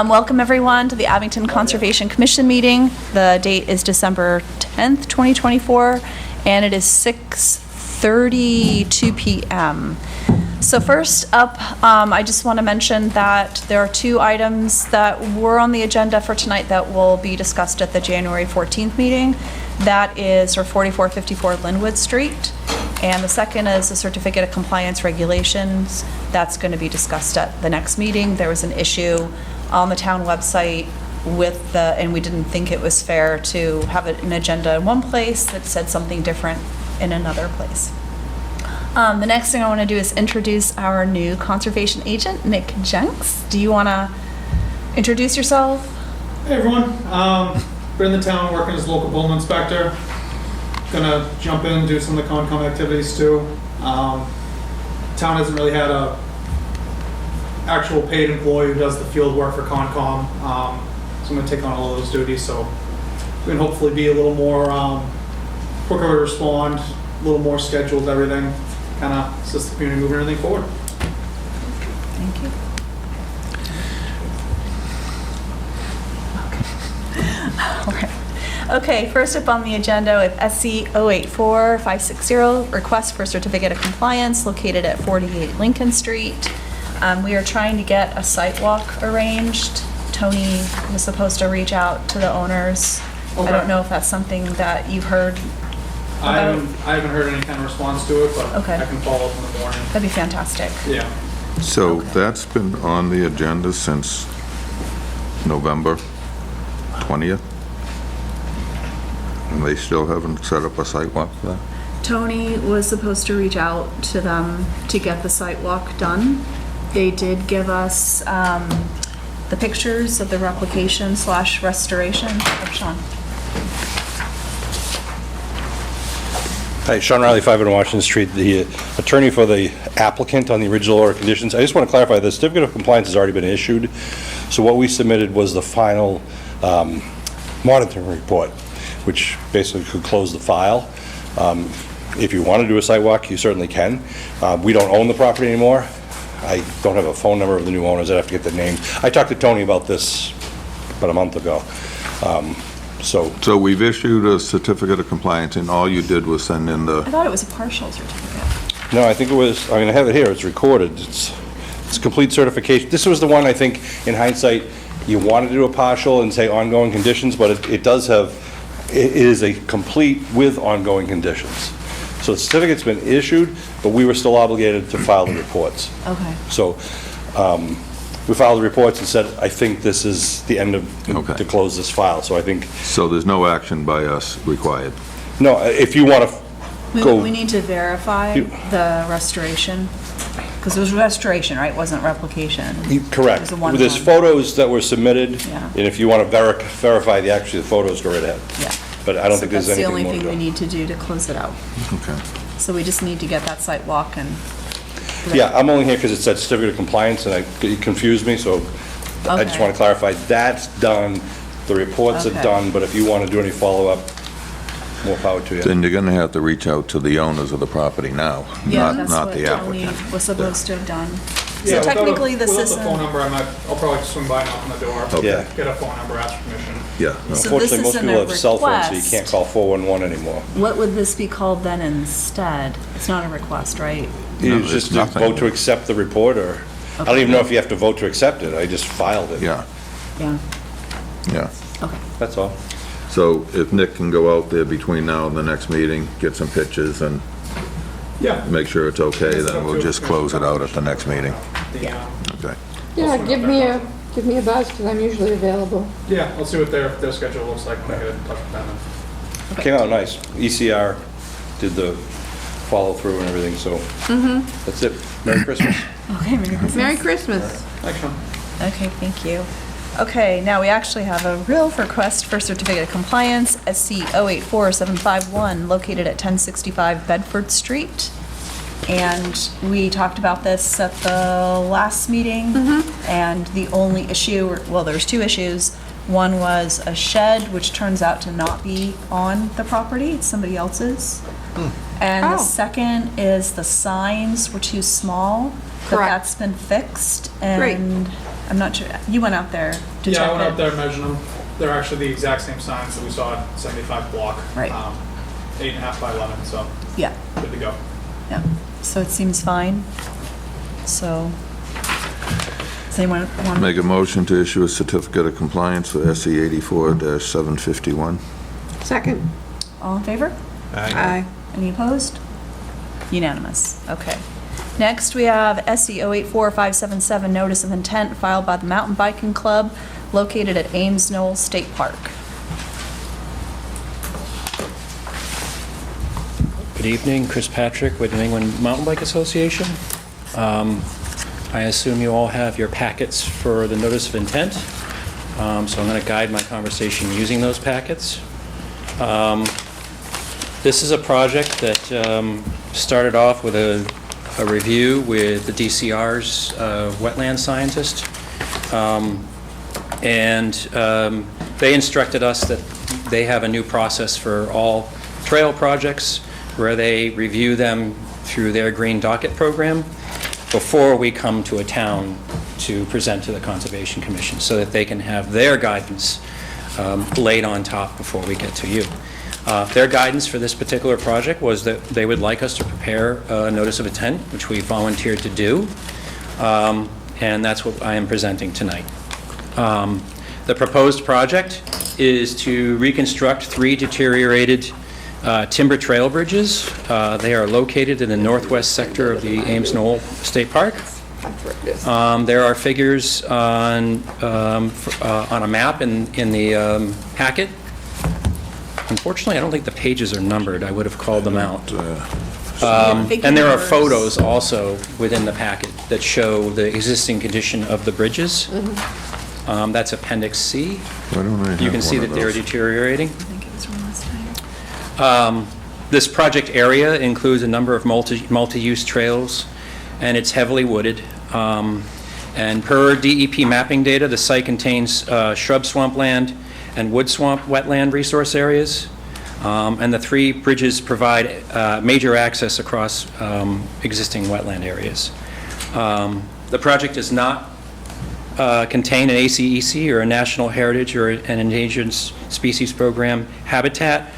Welcome everyone to the Abington Conservation Commission meeting. The date is December 10th, 2024, and it is 6:32 p.m. So first up, I just want to mention that there are two items that were on the agenda for tonight that will be discussed at the January 14th meeting. That is for 4454 Linwood Street. And the second is the certificate of compliance regulations. That's going to be discussed at the next meeting. There was an issue on the town website with and we didn't think it was fair to have an agenda in one place that said something different in another place. The next thing I want to do is introduce our new conservation agent, Nick Jenks. Do you want to introduce yourself? Hey everyone, been in the town working as a local building inspector. Gonna jump in and do some of the Concom activities too. Town hasn't really had a actual paid employee who does the field work for Concom, so I'm gonna take on all of those duties. So we can hopefully be a little more quicker to respond, a little more scheduled, everything, kind of assist the community moving everything forward. Thank you. All right. Okay, first up on the agenda with SC 084560, request for certificate of compliance located at 48 Lincoln Street. We are trying to get a site walk arranged. Tony was supposed to reach out to the owners. Okay. I don't know if that's something that you've heard about. I haven't heard any kind of response to it, but Okay. I can follow up in the morning. That'd be fantastic. Yeah. So that's been on the agenda since November 20th? And they still haven't set up a site walk for that? Tony was supposed to reach out to them to get the site walk done. They did give us the pictures of the replication / restoration. Oh, Sean. Hi, Sean Riley, 5 Washington Street, the attorney for the applicant on the original order of conditions. I just want to clarify, the certificate of compliance has already been issued, so what we submitted was the final monitoring report, which basically could close the file. If you want to do a site walk, you certainly can. We don't own the property anymore. I don't have a phone number of the new owners. I'd have to get the names. I talked to Tony about this about a month ago. So we've issued a certificate of compliance, and all you did was send in I the, thought it was a partial certificate. No, I think it was, I mean, I have it here, it's recorded. It's complete certification. This was the one, I think, in hindsight, you wanted to do a partial and say ongoing conditions, but it does have, it is a complete with ongoing conditions. So the certificate's been issued, but we were still obligated to file the reports. Okay. So we filed the reports and said, I think this is the end of, Okay. to close this file. So I think, so there's no action by us required? no, if you want to go. We need to verify the restoration, because it was restoration, right? It wasn't replication. Correct. It was a one-time. There's photos that were submitted, Yeah. and if you want to verify the photos, go right ahead. Yeah. But I don't think there's anything more That's the only to thing we do. need to do to close it out. Okay. So we just need to get that site walk and. Yeah, I'm only here because it said certificate of compliance, and it confused me, so I just Okay. want to clarify, that's done, the reports are Okay. done, but if you want to do any follow-up, more power to you. Then you're gonna have to reach out to the owners of the property now, Yeah, not that's not what the Tony applicant. was supposed to have done. Yeah, So technically, this without the phone isn't, number, I'll probably swing by and knock on the door. Okay. Yeah. Get a phone number, ask permission. Yeah. no. So this Unfortunately, most isn't people a have cell phones, so you request. can't call 411 anymore. what would this be called then instead? It's not a request, right? You No, just it's nothing. vote to accept the report, or, I don't even know if you have to vote to accept it, I just filed it. Yeah, Yeah, yeah. okay. That's all. So if Nick can go out there between now and the next meeting, get some pictures and Yeah. make sure it's okay, Yes, then up we'll to just close it out at the next meeting. The, Okay. Yeah, give me a buzz, because I'm usually available. yeah, I'll see what their schedule looks like when I get in touch with them. Came out nice. ECR did the follow-through and everything, so that's it. Merry Christmas. Okay, Merry Christmas. Merry Christmas. Thanks, Sean. Okay, thank you. Okay, now we actually have a real request for certificate of compliance, SC 084751, located at 1065 Bedford Street. And we talked about this at the last meeting, and the only issue, well, there's two issues. One was a shed, which turns out to not be on the property, it's somebody else's. And the Oh. second is the signs were too small, but Correct. that's been fixed. Great. And I'm not sure, you went out there to check it? Yeah, I went out there and measured them. They're actually the exact same signs that we saw at 75 block. Right. 8.5 by 11, so Yeah, good to go. yeah, so it seems fine, so, does anyone want to? Make a motion to issue a certificate of compliance for SE 84-751. Second. All in favor? Aye. Any opposed? Unanimous, okay. Next, we have SE 084577, notice of intent filed by the Mountain Biking Club located at Ames Knoll State Park. Good evening, Chris Patrick with New England Mountain Bike Association. I assume you all have your packets for the notice of intent, so I'm going to guide my conversation using those packets. This is a project that started off with a review with the DCR's wetland scientist, and they instructed us that they have a new process for all trail projects where they review them through their green docket program before we come to a town to present to the Conservation Commission, so that they can have their guidance laid on top before we get to you. Their guidance for this particular project was that they would like us to prepare a notice of intent, which we volunteered to do, and that's what I am presenting tonight. The proposed project is to reconstruct 3 deteriorated timber trail bridges. They are located in the northwest sector of the Ames Knoll State Park. There are figures on a map in the packet. Unfortunately, I don't think the pages are numbered. I would have called them out. And there are photos also within the packet that show the existing condition of the bridges. That's Appendix C. Why don't I have You can see one that of they're those? deteriorating. I think it was from last time. This project area includes a number of multi-use trails, and it's heavily wooded. And per DEP mapping data, the site contains shrub swampland and wood swamp wetland resource areas. And the 3 bridges provide major access across existing wetland areas. The project does not contain an ACEC or a National Heritage or an Endangered Species Program habitat,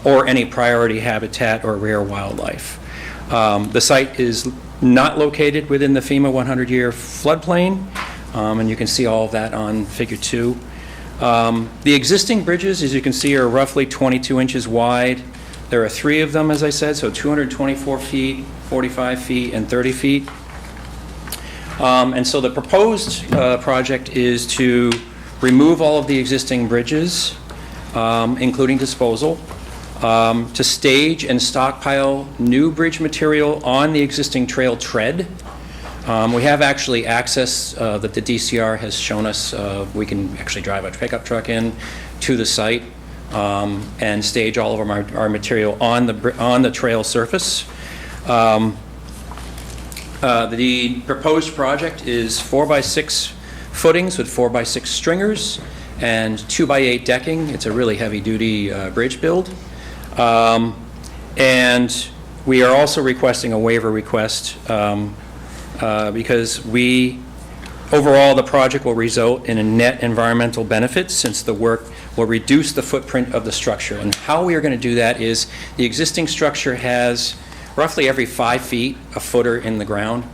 or any priority habitat or rare wildlife. The site is not located within the FEMA 100-year floodplain, and you can see all of that on Figure 2. The existing bridges, as you can see, are roughly 22 inches wide. There are 3 of them, as I said, so 224 feet, 45 feet, and 30 feet. And so the proposed project is to remove all of the existing bridges, including disposal, to stage and stockpile new bridge material on the existing trail tread. We have actually access that the DCR has shown us. We can actually drive a pickup truck in to the site and stage all of our material on the trail surface. The proposed project is 4x6 footings with 4x6 stringers and 2x8 decking. It's a really heavy-duty bridge build. And we are also requesting a waiver request because overall, the project will result in a net environmental benefit since the work will reduce the footprint of the structure. And how we are going to do that is the existing structure has roughly every 5 feet a footer in the ground.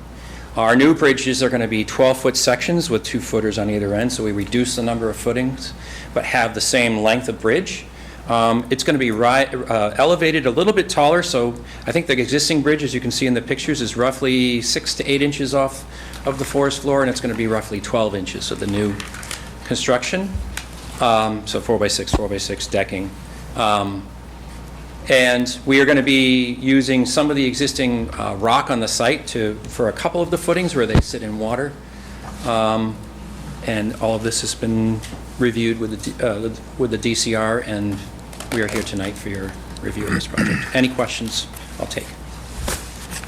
Our new bridges are going to be 12-foot sections with 2 footers on either end, so we reduce the number of footings but have the same length of bridge. It's going to be elevated a little bit taller, so I think the existing bridge, as you can see in the pictures, is roughly 6 to 8 inches off of the forest floor, and it's going to be roughly 12 inches of the new construction. So 4x6, 4x6 decking. And we are going to be using some of the existing rock on the site for a couple of the footings where they sit in water. And all of this has been reviewed with the DCR, and we are here tonight for your review of this project. Any questions, I'll take.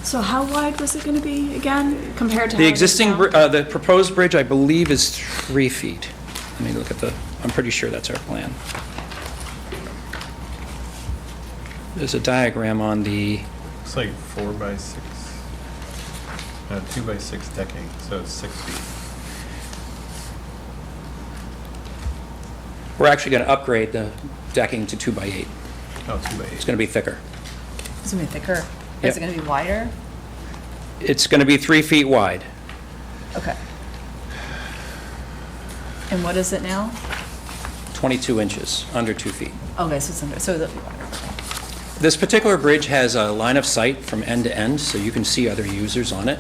So how wide was it going to be again, compared to how The it is existing, now? the proposed bridge, I believe, is 3 feet. Let me look at I'm pretty sure that's our plan. There's a diagram on the, It's like 4x6, 2x6 decking, so it's 6 feet. We're actually going to upgrade the decking to 2x8. Oh, 2x8. It's going to be thicker. It's gonna be thicker. Yep. Is it gonna be wider? It's going to be 3 feet wide. Okay. And what is it now? 22 inches, under 2 feet. Okay, so it's under, so it'll be wider. This particular bridge has a line of sight from end to end, so you can see other users on it.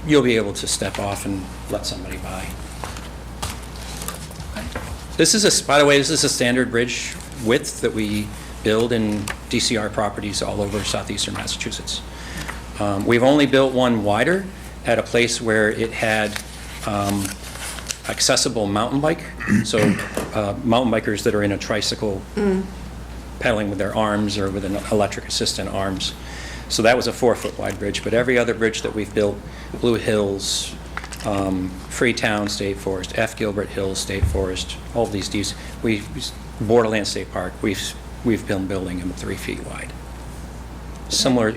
You'll be able to step off and let somebody by. This is by the way, this is a standard bridge width that we build in DCR properties all over southeastern Massachusetts. We've only built one wider at a place where it had accessible mountain bike, so mountain bikers that are in a tricycle pedaling with their arms or with an electric assistant arms. So that was a 4-foot wide bridge, but every other bridge that we've built, Blue Hills, Freetown State Forest, F. Gilbert Hills State Forest, all of these, Borderland State Park, we've been building them 3 feet wide. Similar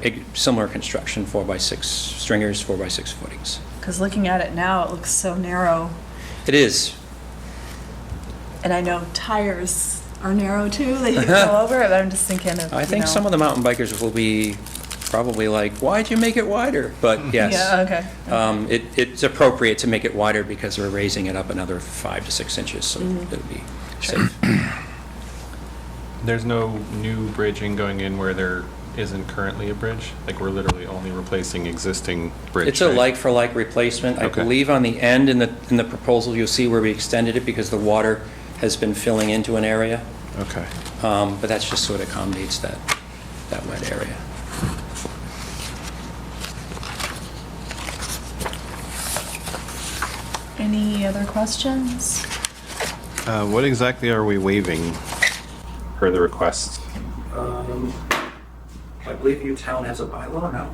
construction, 4x6 stringers, 4x6 footings. Because looking at it now, it looks so narrow. It is. And I know tires are narrow too, that you can go over it, but I'm just thinking of, I think some of the mountain bikers will be probably like, why'd you make it wider? But yes. Yeah, okay. It's appropriate to make it wider because we're raising it up another 5 to 6 inches, so it'll be safe. There's no new bridging going in where there isn't currently a bridge? Like, we're literally only replacing existing bridge? It's a right? like-for-like replacement. I Okay. believe on the end in the proposal, you'll see where we extended it because the water has been filling into an area. Okay. But that's just sort of accommodates that wet area. Any other questions? What exactly are we waiving per the request? I believe your town has a bylaw now.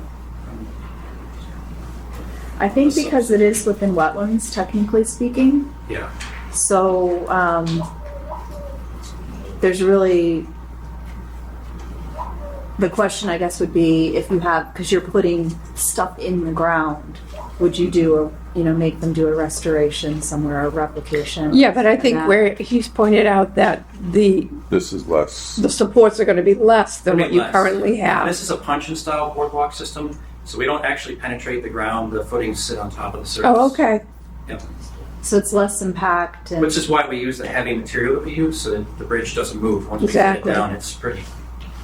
I think because it is within wetlands, technically speaking, Yeah. so there's really, the question I guess would be if you have, because you're putting stuff in the ground, would you do make them do a restoration somewhere, a replication? Yeah, but I think Yeah. where he's pointed out that the This is less. supports are gonna be less than It'll what be you less. currently have. This is a puncheon style boardwalk system, so we don't actually penetrate the ground. The footings sit on top of the surface. Oh, okay. Yep. So it's less impact and. Which is why we use the heavy material that we use, so that the bridge doesn't move. Once we get Exactly. it down,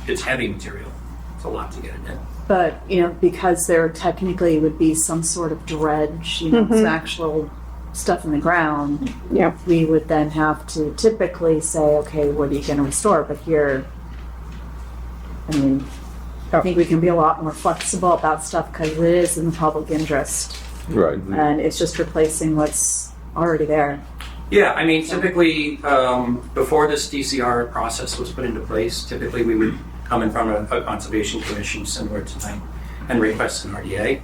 it's heavy material. It's a lot to get it in. But, because there technically would be some sort of dredge, some actual stuff in the ground, Yeah. we would then have to typically say, okay, what are you gonna restore? But here, I think we can be a lot more flexible about stuff because it is in the public interest. Right. And it's just replacing what's already there. Yeah, I mean, typically, before this DCR process was put into place, typically we would come in front of a conservation commission similar to tonight and request an RDA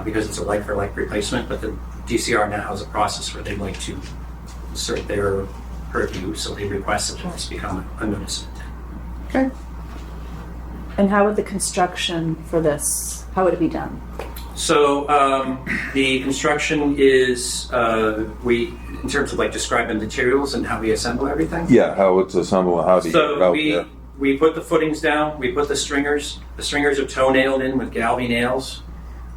because it's a like-for-like replacement, but the DCR now has a process where they'd like to assert their purview, so they request that it's become a notice of intent. Okay. And how would the construction for this, how would it be done? So the construction is, in terms of like describing materials and how we assemble everything. Yeah, how it's assembled, how do you get it So out there? we put the footings down, we put the stringers. The stringers are toe-nailed in with galvy nails.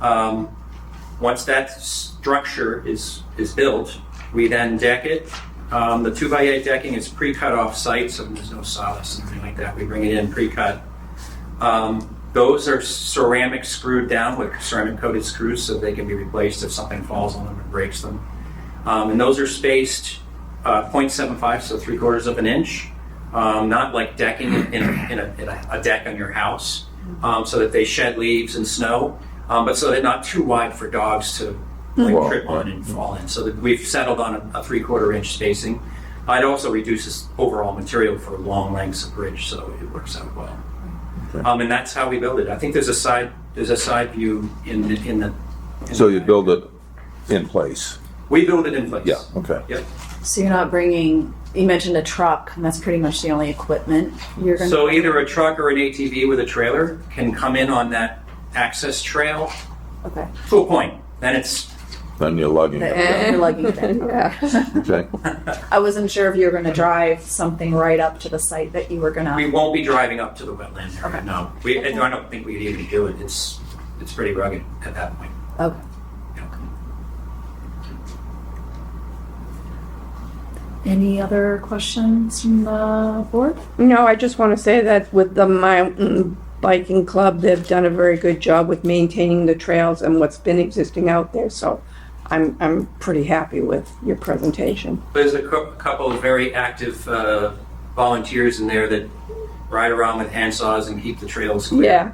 Once that structure is built, we then deck it. The 2x8 decking is pre-cut off site, so there's no sawdust and anything like that. We bring it in pre-cut. Those are ceramic screwed down with ceramic coated screws so they can be replaced if something falls on them and breaks them. And those are spaced 0.75, so 3/4 of an inch. Not like decking in a deck on your house, so that they shed leaves and snow, but so they're not too wide for dogs to Wow. trip on and fall in. So that we've settled on a 3/4 inch spacing. It also reduces overall material for long lengths of bridge, so it works out well. And that's how we build it. I think there's a side view in the. So you build it in place? We build it in place. Yeah, okay. Yep. So you're not bringing, you mentioned a truck, and that's pretty much the only equipment you're gonna. So either a truck or an ATV with a trailer can come in on that access trail Okay. to a point. Then it's Then you're lugging it. You're lugging it in. Yeah. Okay. I wasn't sure if you were gonna drive something right up to the site that you were We gonna. won't be driving up to the wetland area, Okay. no. I don't think we'd even do it. It's pretty rugged at that point. Okay. Any other questions from the board? No, I just want to say that with the mountain biking club, they've done a very good job with maintaining the trails and what's been existing out there, so I'm pretty happy with your presentation. There's a couple of very active volunteers in there that ride around with handsaws and keep the trails clear. Yeah.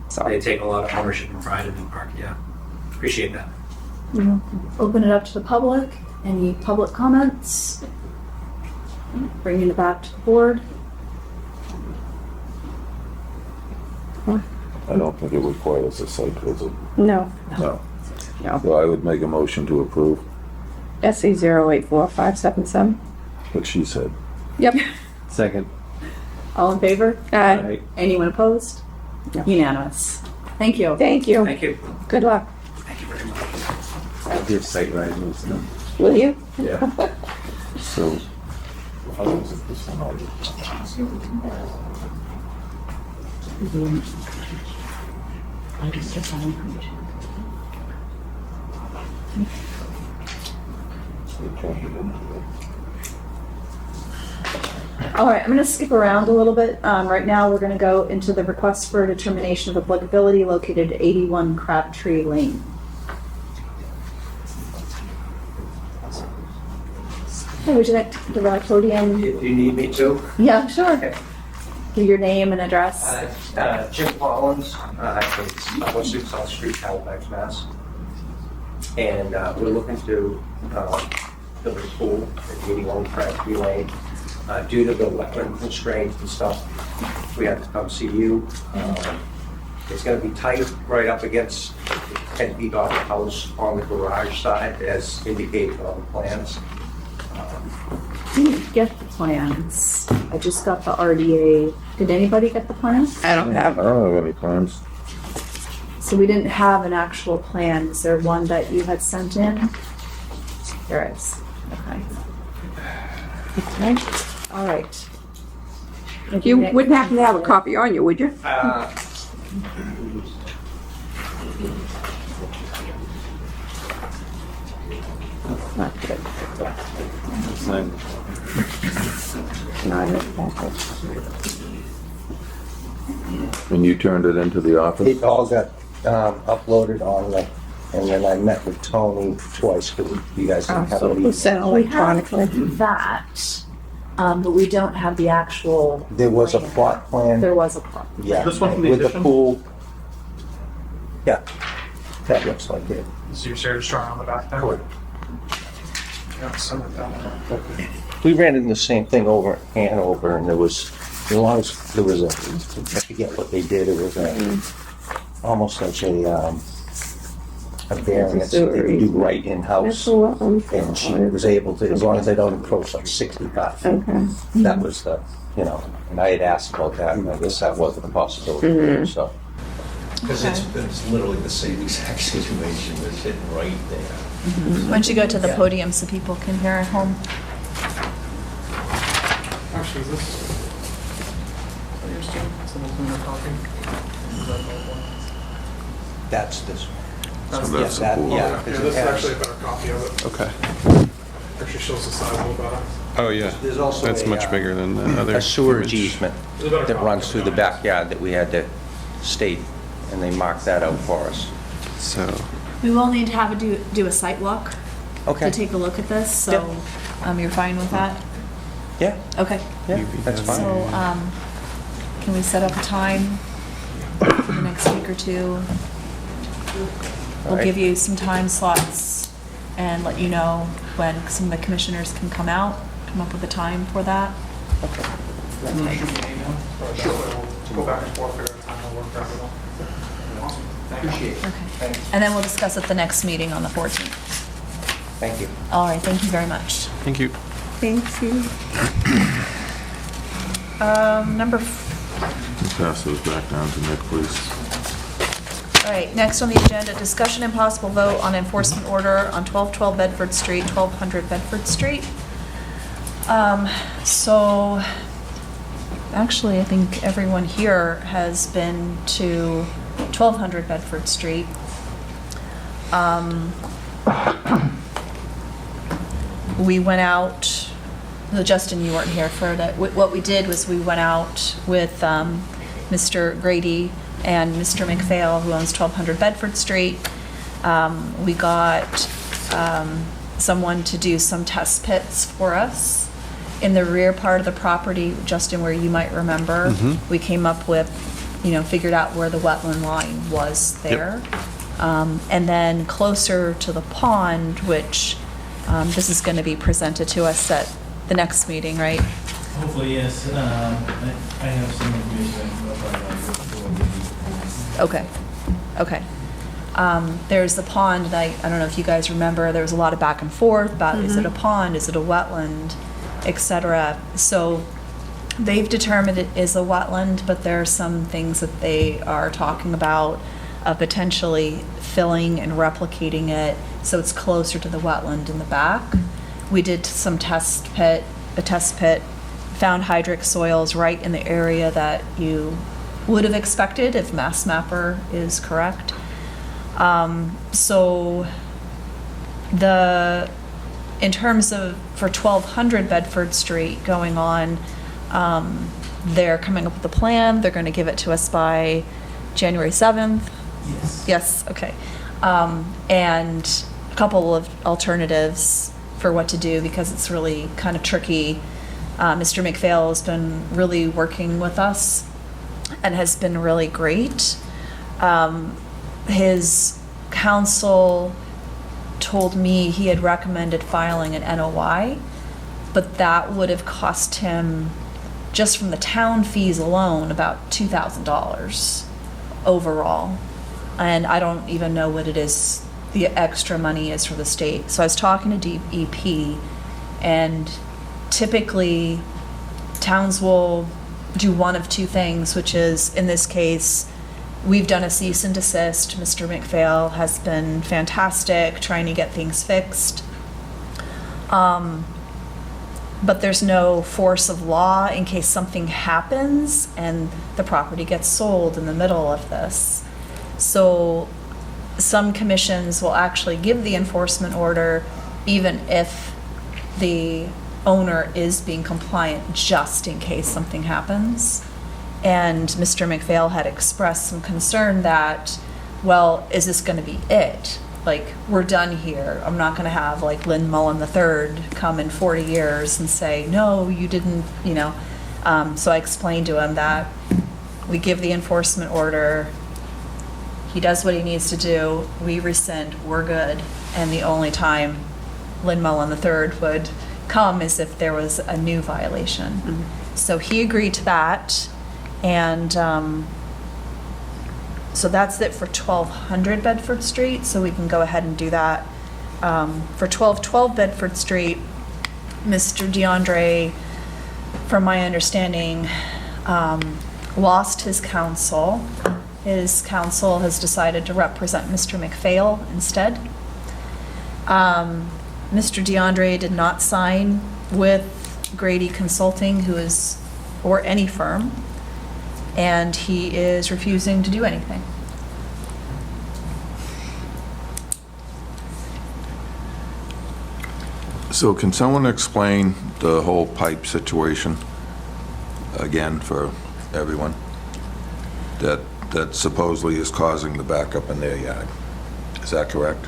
So, They take a lot of ownership and pride in the park, yeah. Appreciate that. Open it up to the public. Any public comments? Bringing it back to the board. I don't think it requires a site visit. no, No. no. So I would make a motion to approve SE 084577. what she said. Yep. Second. All in favor? Aye. Anyone opposed? No. Unanimous. Thank you. Thank you. Thank you. Good luck. Thank you very much. I'll do site ride and stuff. Will you? Yeah. So, how is it this one? All right, I'm going to skip around a little bit. Right now, we're going to go into the request for determination of applicability located at 81 Crabtree Lane. Hey, would you like to give our podium? Do you need me to? Yeah, sure. Give your name and address. Jim Collins, it's 116 South Street, Halifax, Mass. And we're looking to build a pool at 81 Crabtree Lane. Due to the wetland constraints and stuff, we have to come see you. It's gonna be tight right up against 10 feet off the house on the garage side, as indicated on the plans. Didn't get the plans. I just got the RDA. Did anybody get the plans? I don't I have. don't have any plans. So we didn't have an actual plan. Is there one that you had sent in? There is. Okay. Okay. All right. You wouldn't happen to have a copy on you, would you? Not good. Not in the packet. And you turned it into the office? It all got uploaded on the, and then I met with Tony twice, because you guys didn't have a So it was meeting. sent We have electronically. that, but we don't have the actual. There was a plan. plot plan. There was a plot. Yeah. This one from the with addition? the pool. Yeah, that looks like it. Is your Sarah Strong on the back there? Correct. Yeah, some of that. We ran into the same thing over in Hanover, and there was, as long as there was a, I forget what they did, it was almost like a variance that they could do right in-house. That's a lot. And she was able to, as long as they don't encroach like 65 feet. Okay. That was the, and I had asked about that, and I guess that wasn't a possibility, so. Because it's literally the same exact situation, it's sitting right there. Why don't you go to the podium so people can hear at home? Actually, is this? Are you still? Someone's doing a copy? Is that the one? That's this one. That's So that's Yeah, the pool. yeah, Yeah, 'cause this it is has- actually a better copy of it. Okay. Actually shows the size a little better. Oh, yeah. There's also That's a, much bigger than the other. a sewerage image. easement There's a better that copy runs of through it. the backyard that we had to state, and they marked that out for us. So, We will need to have do a site walk Okay. to take a look at this, so you're fine with that? Yeah, Okay. yeah, that's fine. So, can we set up a time for the next week or two? We'll Alright. give you some time slots and let you know when some of the commissioners can come out, come up with a time for that. Shoot me an email, or that way we'll go back and forth, figure out a time that'll work for everyone. Awesome. Thank you. Okay. And then we'll discuss at the next meeting on the 14th. Thank you. All right, thank you very much. thank you. Thank you. Number Pass those back down to Nick, please. All right, next on the agenda, discussion and possible vote on enforcement order on 1212 Bedford Street, 1200 Bedford Street. So, actually, I think everyone here has been to 1200 Bedford Street. We went out, well, Justin, you weren't here for that. What we did was we went out with Mr. Grady and Mr. McPhail, who owns 1200 Bedford Street. We got someone to do some test pits for us. In the rear part of the property, Justin, where you might remember, we came up with, figured out where the wetland line was there. And then closer to the pond, which this is going to be presented to us at the next meeting, right? Hopefully, yes. I have some information. Okay. There's the pond, and I don't know if you guys remember, there was a lot of back and forth about is it a pond, is it a wetland, etc. So they've determined it is a wetland, but there are some things that they are talking about potentially filling and replicating it so it's closer to the wetland in the back. We did a test pit, found hydric soils right in the area that you would have expected if Mass Mapper is correct. So in terms of for 1200 Bedford Street going on, they're coming up with a plan. They're going to give it to us by January 7th. Yes. Yes, okay. And a couple of alternatives for what to do because it's really kind of tricky. Mr. McPhail has been really working with us and has been really great. His counsel told me he had recommended filing an NOI, but that would have cost him, just from the town fees alone, about $2,000 overall. And I don't even know what it is, the extra money is for the state. So I was talking to DEP, and typically towns will do one of two things, which is, in this case, we've done a cease and desist. Mr. McPhail has been fantastic trying to get things fixed. But there's no force of law in case something happens and the property gets sold in the middle of this. So some commissions will actually give the enforcement order even if the owner is being compliant, just in case something happens. And Mr. McPhail had expressed some concern that, well, is this going to be it? Like, we're done here. I'm not going to have like Lynn Mullen III come in 40 years and say, no, you didn't, So I explained to him that we give the enforcement order, he does what he needs to do, we rescind, we're good. And the only time Lynn Mullen III would come is if there was a new violation. So he agreed to that. And so that's it for 1200 Bedford Street, so we can go ahead and do that. For 1212 Bedford Street, Mr. DeAndre, from my understanding, lost his counsel. His counsel has decided to represent Mr. McPhail instead. Mr. DeAndre did not sign with Grady Consulting, or any firm, and he is refusing to do anything. So can someone explain the whole pipe situation again for everyone? That supposedly is causing the backup in their yard. Is that correct?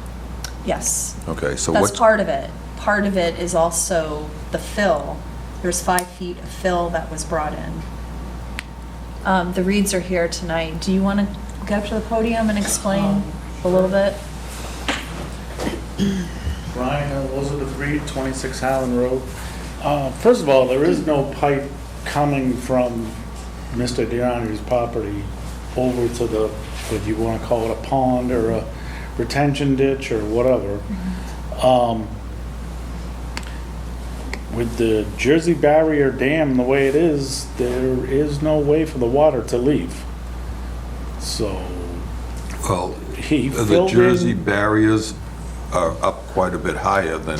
Yes. Okay, so That's what's... part of it. Part of it is also the fill. There's 5 feet of fill that was brought in. The Reeds are here tonight. Do you want to get up to the podium and explain a little bit? Ryan, Elizabeth Reed, 26 Highland Road. First of all, there is no pipe coming from Mr. DeAndre's property over to the, if you want to call it a pond or a retention ditch or whatever. With the Jersey Barrier Dam the way it is, there is no way for the water to leave. So Well, He the filled Jersey in, barriers are up quite a bit higher than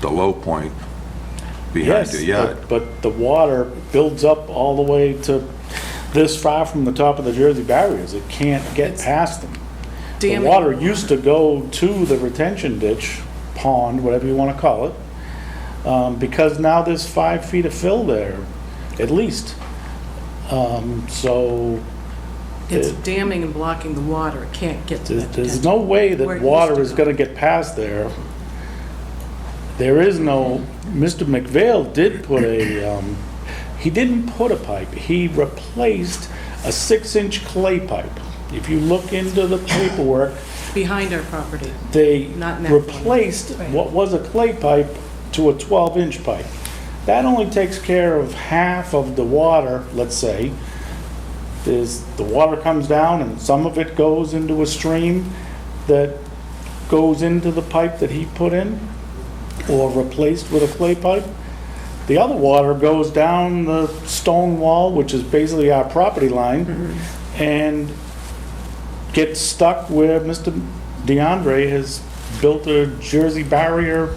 the low point behind yes, your yard. but the water builds up all the way to this far from the top of the Jersey barriers. It can't get past them. The Damming. water used to go to the retention ditch, pond, whatever you want to call it, because now there's 5 feet of fill there, at least. So It's damming and blocking the water. It can't get to that. there's no way Where that it water used is to going to get past there. There is no, Mr. McVeigh did put he didn't put a pipe. He replaced a 6-inch clay pipe. If you look into the paperwork, Behind our property. they Not in that replaced corner. Right. what was a clay pipe to a 12-inch pipe. That only takes care of half of the water, let's say. The water comes down and some of it goes into a stream that goes into the pipe that he put in or replaced with a clay pipe. The other water goes down the stone wall, which is basically our property line, and gets stuck where Mr. DeAndre has built a Jersey barrier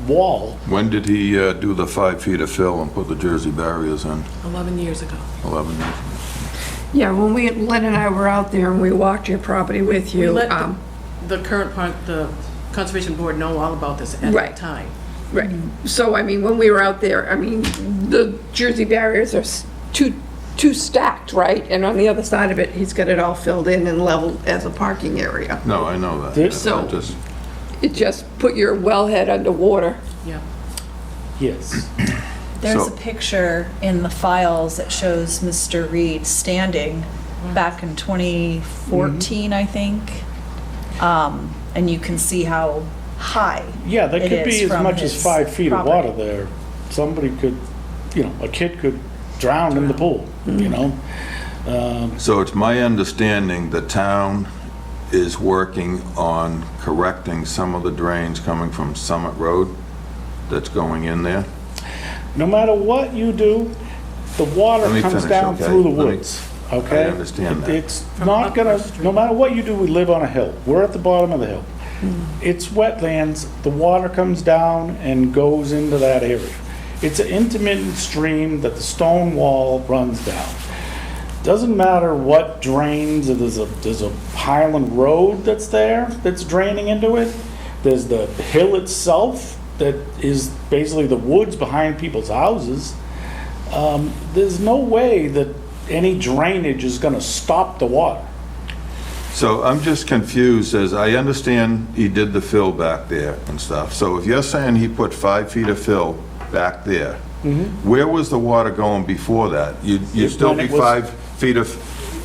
wall. When did he do the 5 feet of fill and put the Jersey barriers in? 11 years ago. 11 years. Yeah, when Len and I were out there and we walked your property with We you. let the current part, the Conservation Board know all about this at Right. that time. Right. So, I mean, when we were out there, I mean, the Jersey barriers are two stacked, right? And on the other side of it, he's got it all filled in and leveled as a parking area. No, I know that. This- So- I just- It just put your wellhead underwater. Yeah. Yes. There's a So- picture in the files that shows Mr. Reed standing back in 2014, I think. And you can see how high Yeah, there it could be is as from much as his 5 feet of property. water there. Somebody could, a kid could drown in the pool, So it's my understanding the town is working on correcting some of the drains coming from Summit Road that's going in there. No matter what you do, the water Let me comes finish, down okay? through the Let me- woods, okay? I understand that. It's not gonna, no matter what you do, we live on a hill. We're at the bottom of the hill. It's wetlands, the water comes down and goes into that area. It's an intermittent stream that the stone wall runs down. Doesn't matter what drains, there's a Highland Road that's there, that's draining into it. There's the hill itself that is basically the woods behind people's houses. There's no way that any drainage is gonna stop the water. So I'm just confused, as I understand he did the fill back there and stuff. So if you're saying he put 5 feet of fill back there, where was the water going before that? You'd still When be it was- 5 feet of,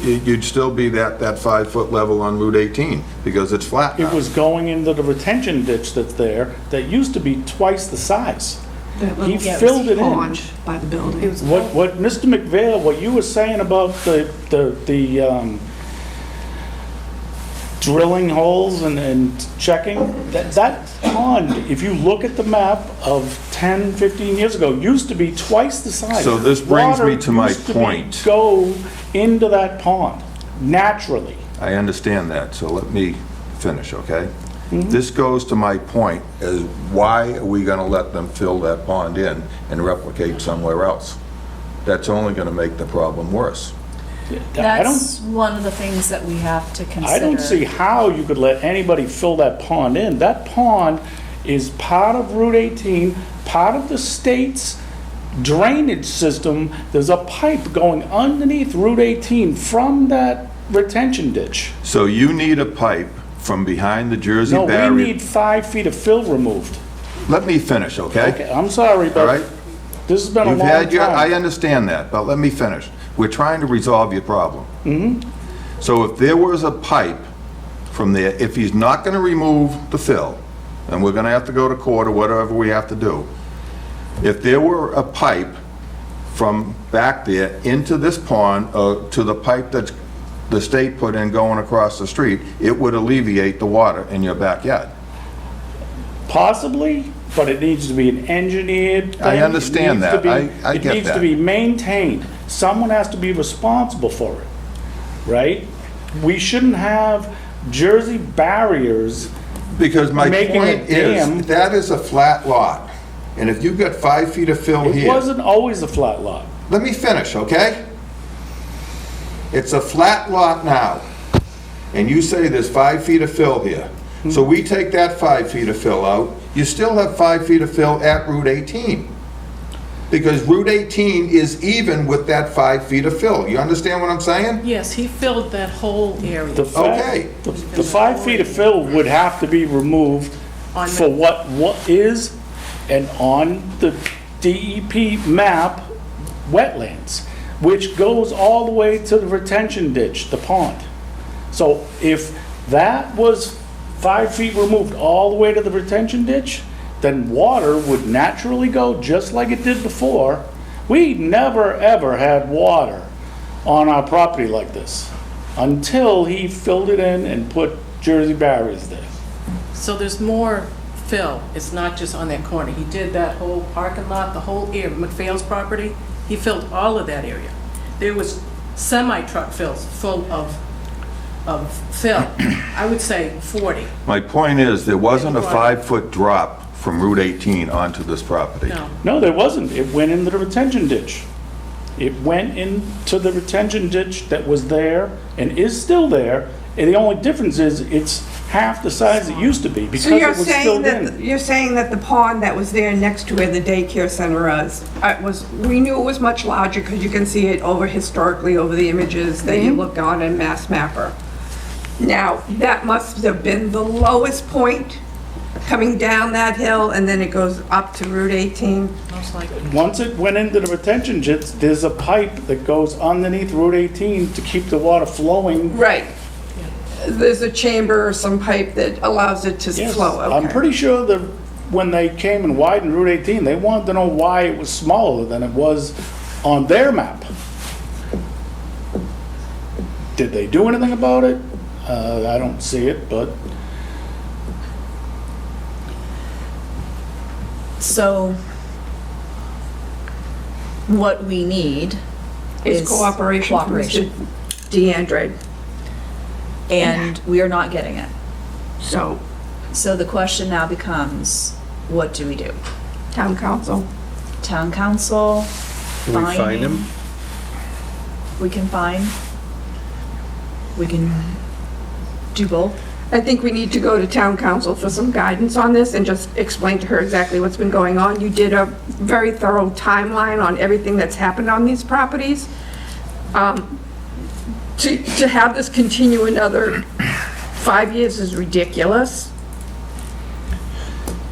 you'd still be that 5-foot level on Route 18 because it's flat now. It was going into the retention ditch that's there, that used to be twice the size. He filled it in. Pond by the building. What Mr. McVeigh, what you were saying about the drilling holes and checking, that pond, if you look at the map of 10, 15 years ago, used to be twice the size. So this brings me Water to my used to point. go into that pond, naturally. I understand that, so let me finish, okay? This goes to my point, is why are we gonna let them fill that pond in and replicate somewhere else? That's only gonna make the problem worse. I don't, That's one of the things that we have to consider. I don't see how you could let anybody fill that pond in. That pond is part of Route 18, part of the state's drainage system. There's a pipe going underneath Route 18 from that retention ditch. So you need a pipe from behind the Jersey No, barrier. we need 5 feet of fill removed. Let me finish, okay? Okay, I'm sorry, All right? but this has been a You've long had your, I time. understand that, but let me finish. We're trying to resolve your problem. So if there was a pipe from there, if he's not gonna remove the fill, and we're gonna have to go to court or whatever we have to do, if there were a pipe from back there into this pond, to the pipe that the state put in going across the street, it would alleviate the water in your backyard. Possibly, but it needs to be an engineered thing. I understand It needs to that. be- I get It needs to that. be maintained. Someone has to be responsible for it, right? We shouldn't have Jersey barriers. Because my Making a point dam. is, that is a flat lot. And if you've got 5 feet of fill It here. wasn't always a flat lot. Let me finish, okay? It's a flat lot now, and you say there's 5 feet of fill here. So we take that 5 feet of fill out, you still have 5 feet of fill at Route 18. Because Route 18 is even with that 5 feet of fill. You understand what I'm saying? Yes, he filled that whole area. Okay. The 5 feet of fill would have to be removed On for the- what is, and on the DEP map, wetlands, which goes all the way to the retention ditch, the pond. So if that was 5 feet removed all the way to the retention ditch, then water would naturally go just like it did before. We never, ever had water on our property like this until he filled it in and put Jersey barriers there. So there's more fill. It's not just on that corner. He did that whole parking lot, the whole area, McPhail's property. He filled all of that area. There was semi-truck fills full of fill. I would say 40. My point is, there wasn't a 5-foot drop from Route 18 onto this property. No. No, there wasn't. It went into the retention ditch. It went into the retention ditch that was there and is still there. And the only difference is it's half the size it used to be because So it you're was saying filled that, in. you're saying that the pond that was there next to where the daycare center was, we knew it was much larger because you can see it historically over the images that you looked on in Mass Mapper. Now, that must have been the lowest point coming down that hill, and then it goes up to Route 18. Most likely. Once it went into the retention ditch, there's a pipe that goes underneath Route 18 to keep the water flowing. Right. There's a chamber or some pipe that allows it to Yes, flow. I'm Okay. pretty sure that when they came and widened Route 18, they wanted to know why it was smaller than it was on their map. Did they do anything about it? I don't see it, but So what we need It's is cooperation from Mr. DeAndre. And we are not getting it. So, So the question now becomes, what do we do? town council. Town council? Can we fine fining? him? We can fine. We can do both. I think we need to go to town council for some guidance on this and just explain to her exactly what's been going on. You did a very thorough timeline on everything that's happened on these properties. To have this continue another 5 years is ridiculous.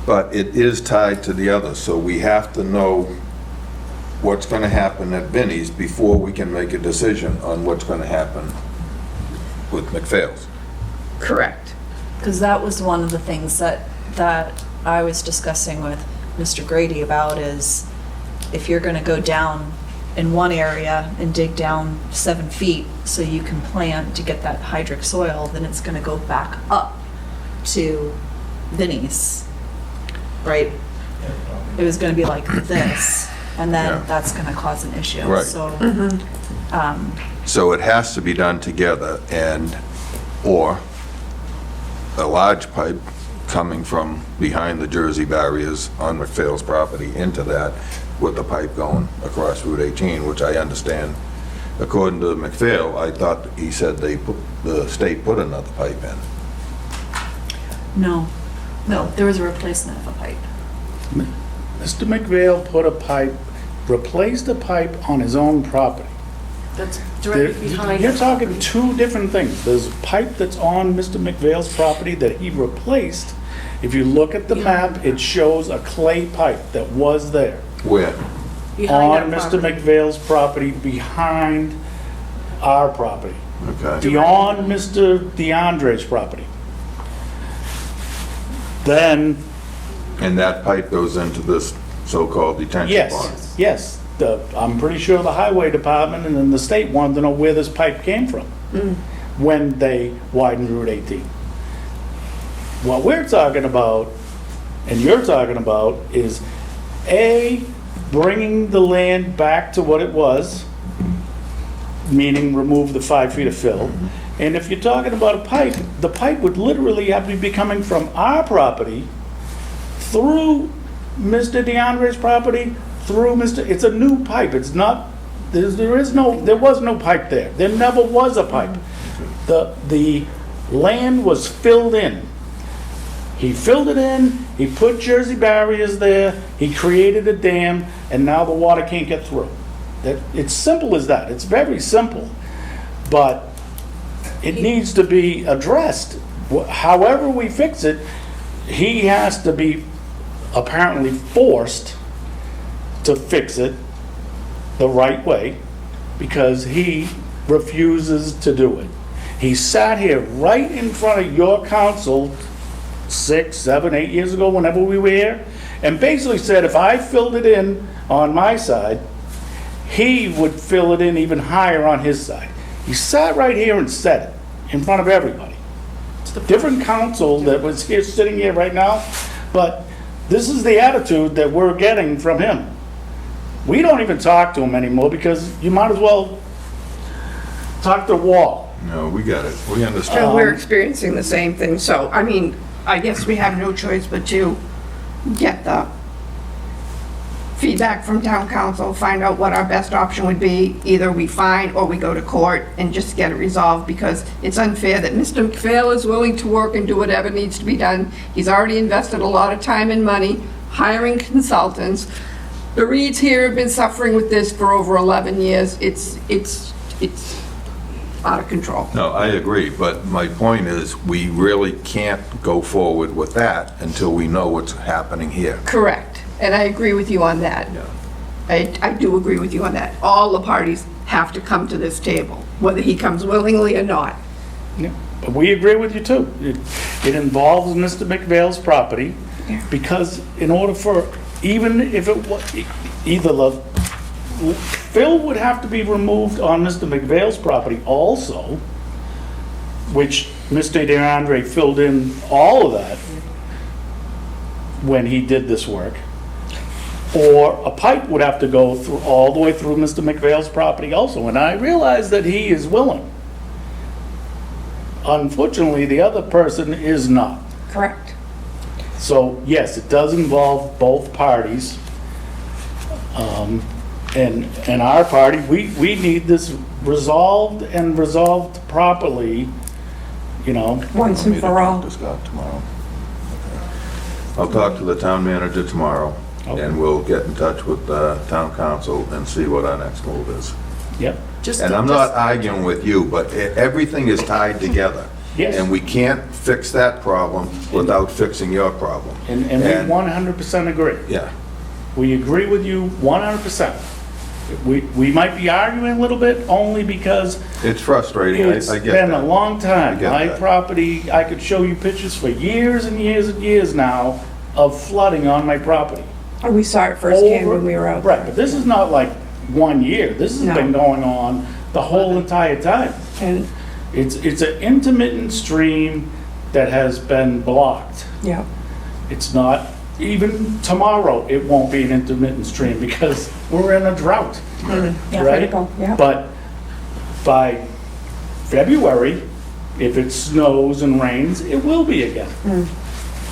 But it is tied to the other, so we have to know what's gonna happen at Vinnie's before we can make a decision on what's gonna happen with McPhail's. Correct. Because that was one of the things that I was discussing with Mr. Grady about is if you're gonna go down in one area and dig down 7 feet so you can plant to get that hydric soil, then it's gonna go back up to Vinnie's, right? It was gonna be like this, and Yeah. then that's gonna cause an issue. Right. So, So it has to be done together or a large pipe coming from behind the Jersey barriers on McPhail's property into that with the pipe going across Route 18, which I understand. According to McPhail, I thought he said the state put another pipe in. no, there was a replacement of a pipe. Mr. McVale put a pipe, replaced a pipe on his own property. That's directly behind. You're talking two different things. There's a pipe that's on Mr. McVale's property that he replaced. If you look at the map, it shows a clay pipe that was there. Where? Behind On our Mr. property. McVale's property, behind our property, Okay. beyond Mr. DeAndre's property. Then, And that pipe goes into this so-called detention pond? yes, I'm pretty sure the highway department and then the state wanted to know where this pipe came from when they widened Route 18. What we're talking about, and you're talking about, is A, bringing the land back to what it was, meaning remove the 5 feet of fill, And if you're talking about a pipe, the pipe would literally have to be coming from our property through Mr. DeAndre's property, through it's a new pipe. It's not, there was no pipe there. There never was a pipe. The land was filled in. He filled it in, he put Jersey barriers there, he created a dam, and now the water can't get through. It's simple as that. It's very simple. But it needs to be addressed. However we fix it, he has to be apparently forced to fix it the right way because he refuses to do it. He sat here right in front of your council 6, 7, 8 years ago, whenever we were here, and basically said if I filled it in on my side, he would fill it in even higher on his side. He sat right here and said it in front of everybody. Different council that was here, sitting here right now, but this is the attitude that we're getting from him. We don't even talk to him anymore because you might as well talk to the wall. No, we got it. We understand. And we're experiencing the same thing, so, I mean, I guess we have no choice but to get the feedback from town council, find out what our best option would be. Either we fine or we go to court and just get it resolved, because it's unfair that Mr. McPhail is willing to work and do whatever needs to be done. He's already invested a lot of time and money hiring consultants. The Reeds here have been suffering with this for over 11 years. It's out of control. No, I agree, but my point is, we really can't go forward with that until we know what's happening here. Correct, and I agree with you on that. Yeah. I do agree with you on that. All the parties have to come to this table, whether he comes willingly or not. Yeah, but we agree with you too. It involves Mr. McVale's property, Yeah. because in order for, even if it was, either the, Phil would have to be removed on Mr. McVale's property also, which Mr. DeAndre filled in all of that when he did this work. Or a pipe would have to go through, all the way through Mr. McVale's property also, and I realize that he is willing. Unfortunately, the other person is not. Correct. So, yes, it does involve both parties. And our party, we need this resolved and resolved properly, you know. Once and for all. Talk to Scott tomorrow. I'll talk to the town manager tomorrow, Okay. and we'll get in touch with the town council and see what our next move is. Yep. And I'm not arguing with you, but everything is tied together. Yes. And we can't fix that problem without fixing your problem. And we 100% agree. Yeah. We agree with you 100%. We might be arguing a little bit only because It's frustrating, it's I get been that. a long time. I get My that. property, I could show you pictures for years and years and years now of flooding on my property. Oh, we saw it firsthand when we were out Right, there. but this is not like 1 year. This has No. been going on the whole entire time. And, It's an intermittent stream that has been blocked. yeah, It's not, even tomorrow, it won't be an intermittent stream because we're in a drought, yeah, right? critical, yeah. But by February, if it snows and rains, it will be again.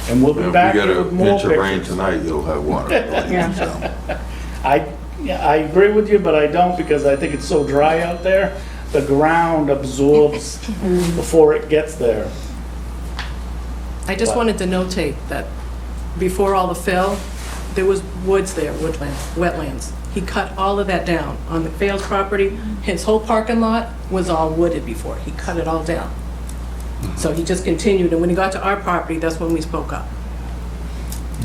And we'll be If we back get here an with more inch of rain pictures. tonight, you'll have water. Yeah. So, I agree with you, but I don't because I think it's so dry out there. The ground absorbs before it gets there. I just wanted to notate that before all the fill, there was woods there, wetlands. He cut all of that down. On McPhail's property, his whole parking lot was all wooded before. He cut it all down. So he just continued, and when he got to our property, that's when we spoke up.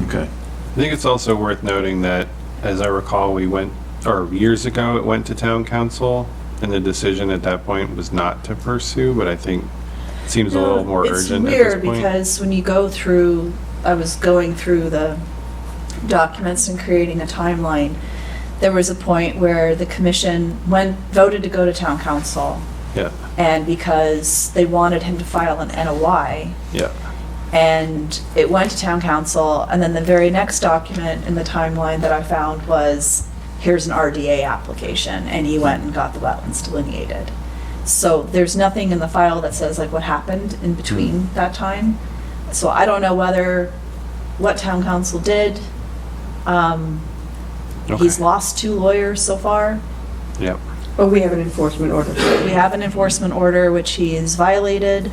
Okay. I think it's also worth noting that, as I recall, we went, or years ago, it went to town council, and the decision at that point was not to pursue, but I think it seems a little more urgent at this It's weird point. because when you go through, I was going through the documents and creating a timeline, there was a point where the commission voted to go to town council, Yeah, and because they wanted him to file an NOI, yeah. and it went to town council, and then the very next document in the timeline that I found was, here's an RDA application, and he went and got the wetlands delineated. So there's nothing in the file that says like what happened in between that time. So I don't know what town council did. He's Okay. lost 2 lawyers so far. Yep. But we have an enforcement order. We have an enforcement order which he has violated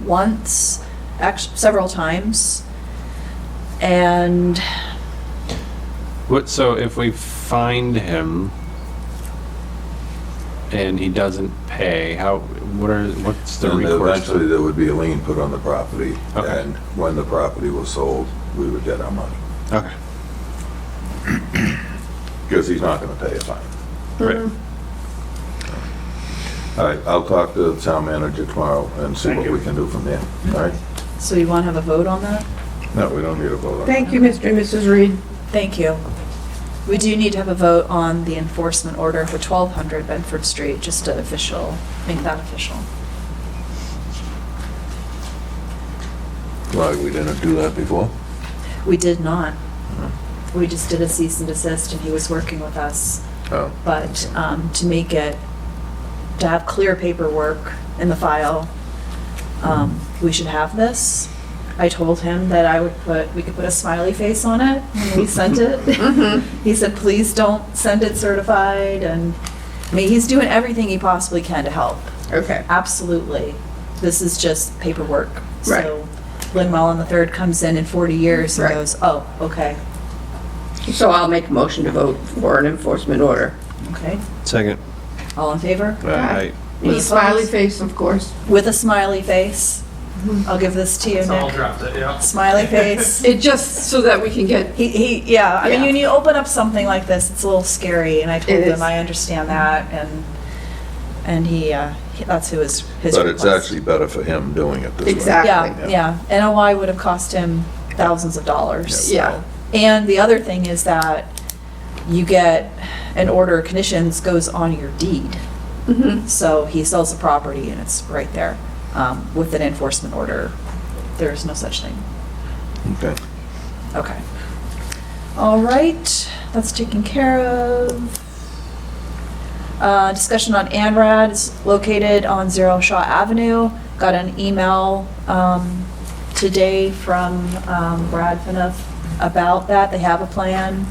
once, actually several times. And So if we find him and he doesn't pay, what's the And recourse? eventually there would be a lien put on the property. Okay. And when the property was sold, we would get our money. Okay. Because he's not gonna pay a fine. Right. All right, I'll talk to the town manager tomorrow and see what we can do from there. All right? so you want to have a vote on that? No, we don't need a vote on it. Thank you, Mr. and Mrs. Reed. Thank you. We do need to have a vote on the enforcement order for 1200 Bedford Street, just to make that official. Why, we didn't do that before? We did not. We just did a cease and desist, and he was working with us. Oh. But to have clear paperwork in the file, we should have this. I told him that we could put a smiley face on it when we sent it. He said, please don't send it certified, and I mean, he's doing everything he possibly can to help. Okay. Absolutely. This is just paperwork. Right. So Lynn Mullen III comes in 40 years and Right. goes, oh, okay, So I'll make a motion to vote for an enforcement order. okay. Second. All in favor? Aye. With a smiley face, of course. With a smiley face. I'll give this to you, So I'll Nick. draft it, yeah. Smiley face. It just so that we can get, Yeah, I mean, Yeah. when you open up something like this, it's a little scary, and I told It him is. I understand that, and that's who his But it's request. actually better for him doing it this way. Exactly. Yeah, NOI would have cost him thousands of dollars. so. Yeah. And the other thing is that you get an order of conditions goes on your deed. So he sells the property and it's right there. With an enforcement order, there's no such thing. Okay. Okay. All right, that's taken care of. Discussion on ANRAD is located on Zero Shaw Avenue. Got an email today from Brad Finuff about that. They have a plan.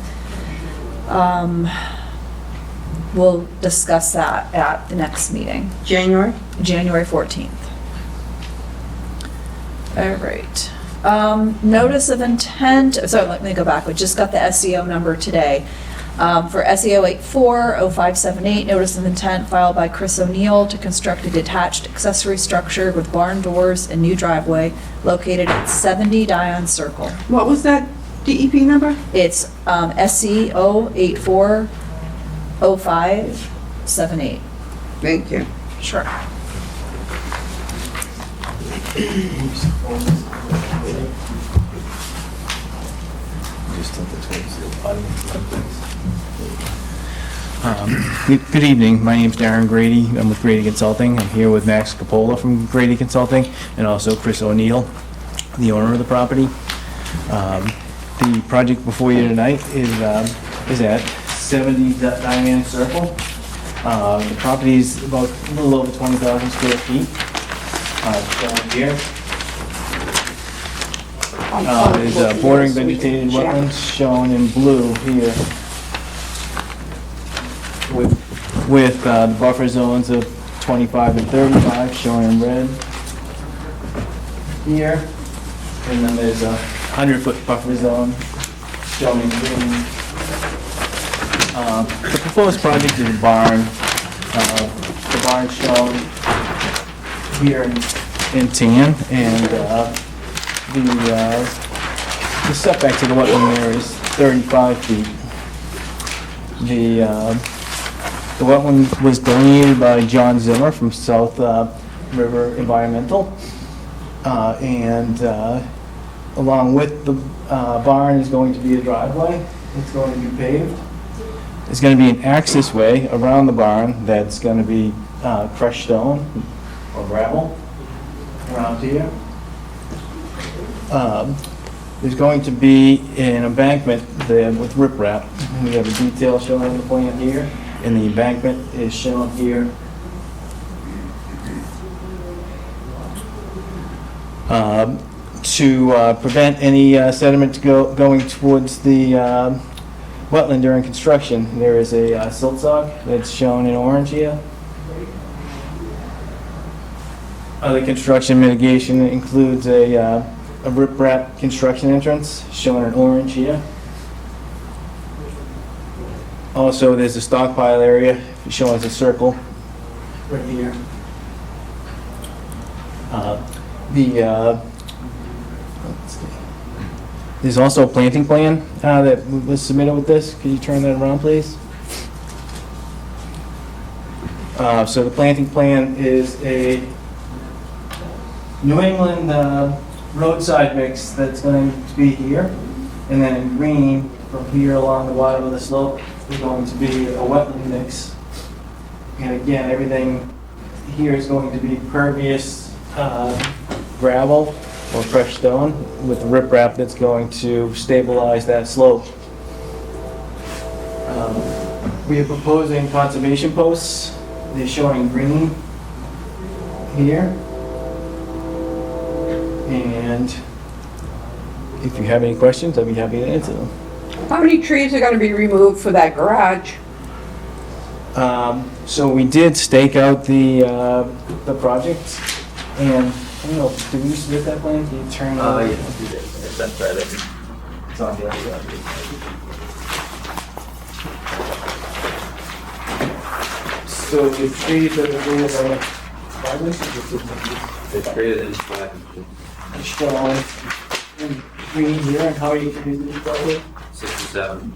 We'll discuss that at the next meeting, January? January 14th. All right. Notice of intent, sorry, let me go back. We just got the SEO number today. For SEO 840578, notice of intent filed by Chris O'Neill to construct a detached accessory structure with barn doors and new driveway located at 70 Dion Circle. What was that DEP number? It's SEO 840578. Thank you. Sure. Good evening, my name's Darren Grady, I'm with Grady Consulting. I'm here with Max Capola from Grady Consulting, and also Chris O'Neill, the owner of the property. The project before you tonight is at 70 Diane Circle. The property is about a little over 20,000 square feet. Shown here. There's bordering vegetated wetlands shown in blue here, with the buffer zones of 25 and 35 shown in red here. And then there's a 100-foot buffer zone shown in green. The proposed project is a barn. The barn shown here in tan, and the setback to the wetland there is 35 feet. The wetland was delineated by John Zimmer from South River Environmental, and along with the barn is going to be a driveway. It's going to be paved. There's going to be an access way around the barn that's going to be crushed stone or gravel around here. There's going to be an embankment there with riprap. We have a detail shown on the plan here, and the embankment is shown here to prevent any sediment going towards the wetland during construction. There is a silt sock that's shown in orange here. Other construction mitigation includes a riprap construction entrance shown in orange here. Also, there's a stockpile area shown as a circle right here. There's also a planting plan that was submitted with this. Could you turn that around, please? So the planting plan is a New England roadside mix that's going to be here, and then in green from here along the bottom of the slope is going to be a wetland mix. And again, everything here is going to be pervious gravel or crushed stone with riprap that's going to stabilize that slope. We are proposing conservation posts. They're showing green here. And if you have any questions, I'd be happy to answer them. How many trees are gonna be removed for that garage? So we did stake out the project, and I don't know, did we submit that plan? Can you turn it on? Yeah, that's right. It's on the other side. So the trees that are going to It's greater than flat. shown in green here, and how are you producing this project? 67.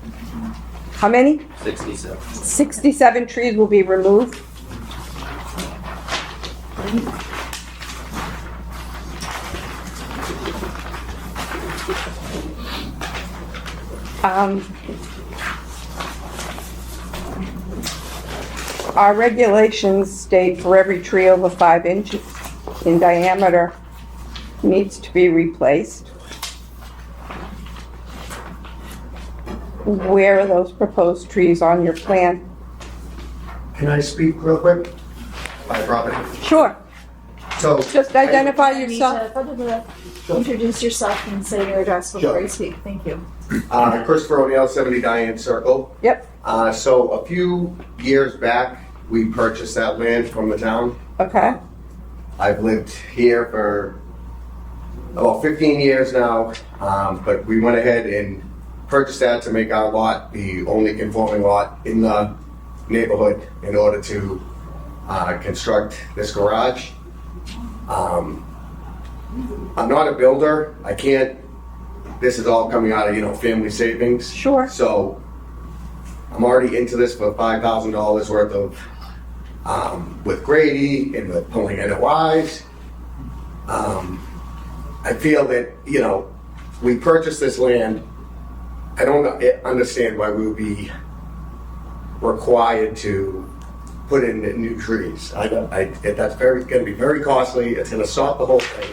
How many? 67. 67 trees will be removed. Our regulations state for every tree over 5 inches in diameter needs to be replaced. Where are those proposed trees on your plan? Can I speak real quick? My property. Sure. So. Just identify yourself. Introduce yourself and say your address before you speak. Thank you. Christopher O'Neill, 70 Diane Circle. Yep. So a few years back, we purchased that land from the town. Okay. I've lived here for about 15 years now, but we went ahead and purchased that to make our lot the only conforming lot in the neighborhood in order to construct this garage. I'm not a builder. I can't, this is all coming out of, family savings. Sure. So I'm already into this for $5,000 worth of, with Grady and with pulling NOIs. I feel that, we purchased this land. I don't understand why we would be required to put in new trees. That's going to be very costly. It's going to stop the whole thing.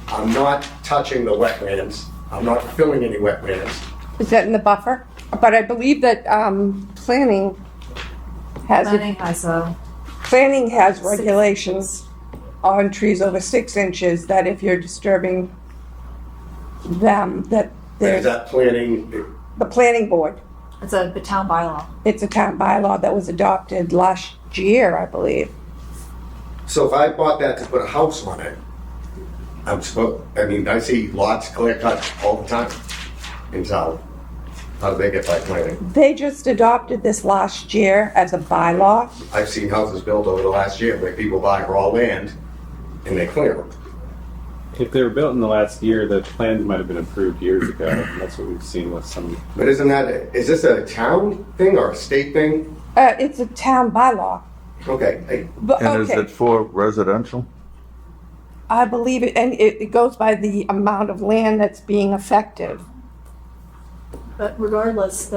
I'm not touching the wetlands. I'm not filling any wetlands. Is that in the buffer? But I believe that planning has regulations on trees over 6 inches that if you're disturbing them, that there's Is that planning? the planning board. It's a town bylaw. It's a town bylaw that was adopted last year, I believe. So if I bought that to put a house on it, I see lots clear cut all the time in town. How do they get by planning? They just adopted this last year as a bylaw. I've seen houses built over the last year where people buy raw land and they clear them. If they were built in the last year, the plans might have been approved years ago. That's what we've seen with some. But is this a town thing or a state thing? It's a town bylaw. Okay. But, And is okay, it for residential? I believe it, and it goes by the amount of land that's being affected. But regardless,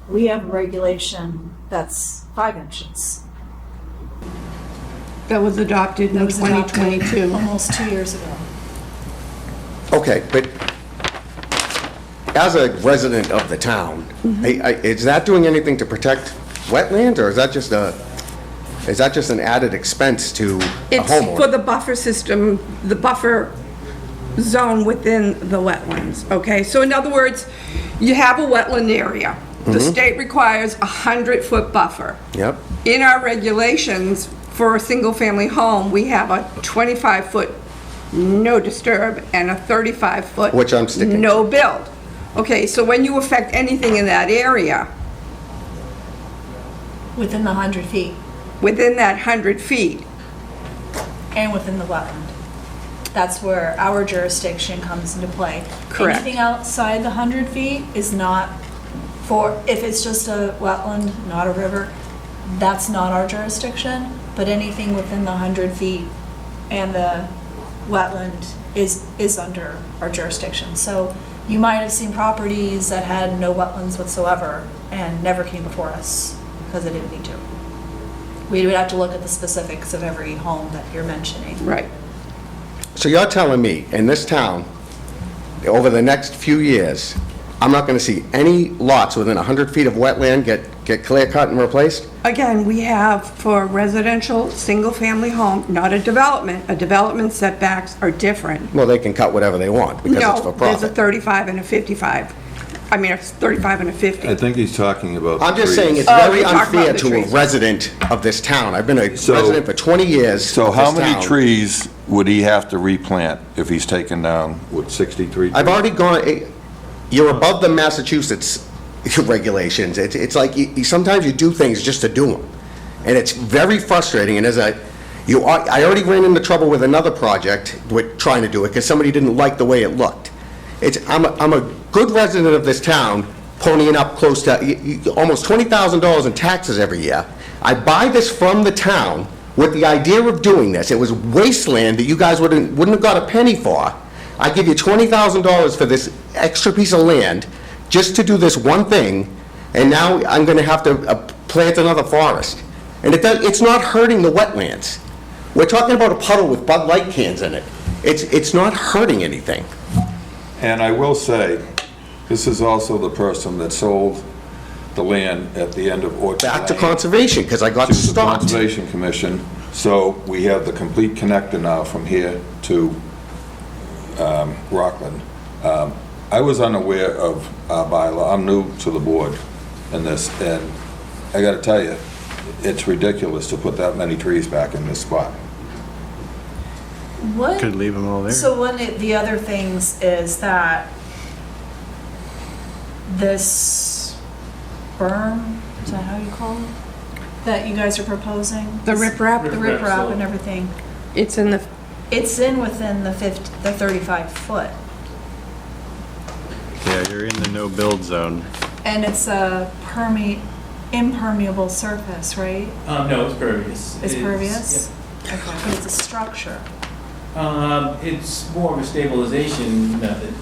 we have a regulation that's 5 inches. That was adopted in 2022. Almost 2 years ago. Okay, but as a resident of the town, is that doing anything to protect wetlands, or is that just an added expense to a It's for homeowner? the buffer system, the buffer zone within the wetlands, okay? So in other words, you have a wetland area. The state requires a 100-foot buffer. Yep. In our regulations, for a single-family home, we have a 25-foot no disturb and a 35-foot Which I'm sticking to. no build. Okay, so when you affect anything in that area, Within the 100 feet within that 100 feet, and within the wetland. That's where our jurisdiction comes into play. Correct. Anything outside the 100 feet is not for, if it's just a wetland, not a river, that's not our jurisdiction. But anything within the 100 feet and the wetland is under our jurisdiction. So you might have seen properties that had no wetlands whatsoever and never came before us because they didn't need to. We would have to look at the specifics of every home that you're mentioning. right. So you're telling me, in this town, over the next few years, I'm not gonna see any lots within 100 feet of wetland get clear cut and replaced? Again, we have for residential, single-family home, not a development setbacks are different. Well, they can cut whatever they want, because it's for No, there's a profit. 35 and a 55. I mean, a 35 and a 50. I think he's talking about I'm just saying, it's Oh, very you're talking about unfair the to a trees. resident of this town. I've been a So- resident for 20 years. So of how this many town. trees would he have to replant if he's taken down, what, 63? I've already gone, you're above the Massachusetts regulations. It's like, sometimes you do things just to do them. And it's very frustrating, and I already ran into trouble with another project with trying to do it, because somebody didn't like the way it looked. I'm a good resident of this town, ponying up close to almost $20,000 in taxes every year. I buy this from the town with the idea of doing this. It was wasteland that you guys wouldn't have got a penny for. I give you $20,000 for this extra piece of land just to do this one thing, and now I'm going to have to plant another forest. And it's not hurting the wetlands. We're talking about a puddle with Bud Light cans in it. It's not hurting anything. And I will say, this is also the person that sold the land at the end of Orchard Back to Lane conservation, because I got to the stopped. Conservation Commission. So we have the complete connector now from here to Rockland. I was unaware of our bylaw. I'm new to the board in this, and I gotta tell you, it's ridiculous to put that many trees back in this spot. What? Could leave them all there. So one of the other things is that this berm, is that how you call it? That you guys are proposing? The riprap? The riprap and everything. It's in the, It's within the 35 foot. Yeah, you're in the no-build zone. And it's a impermeable surface, right? No, it's pervious. It's pervious? Okay, but it's a structure. It's more of a stabilization method.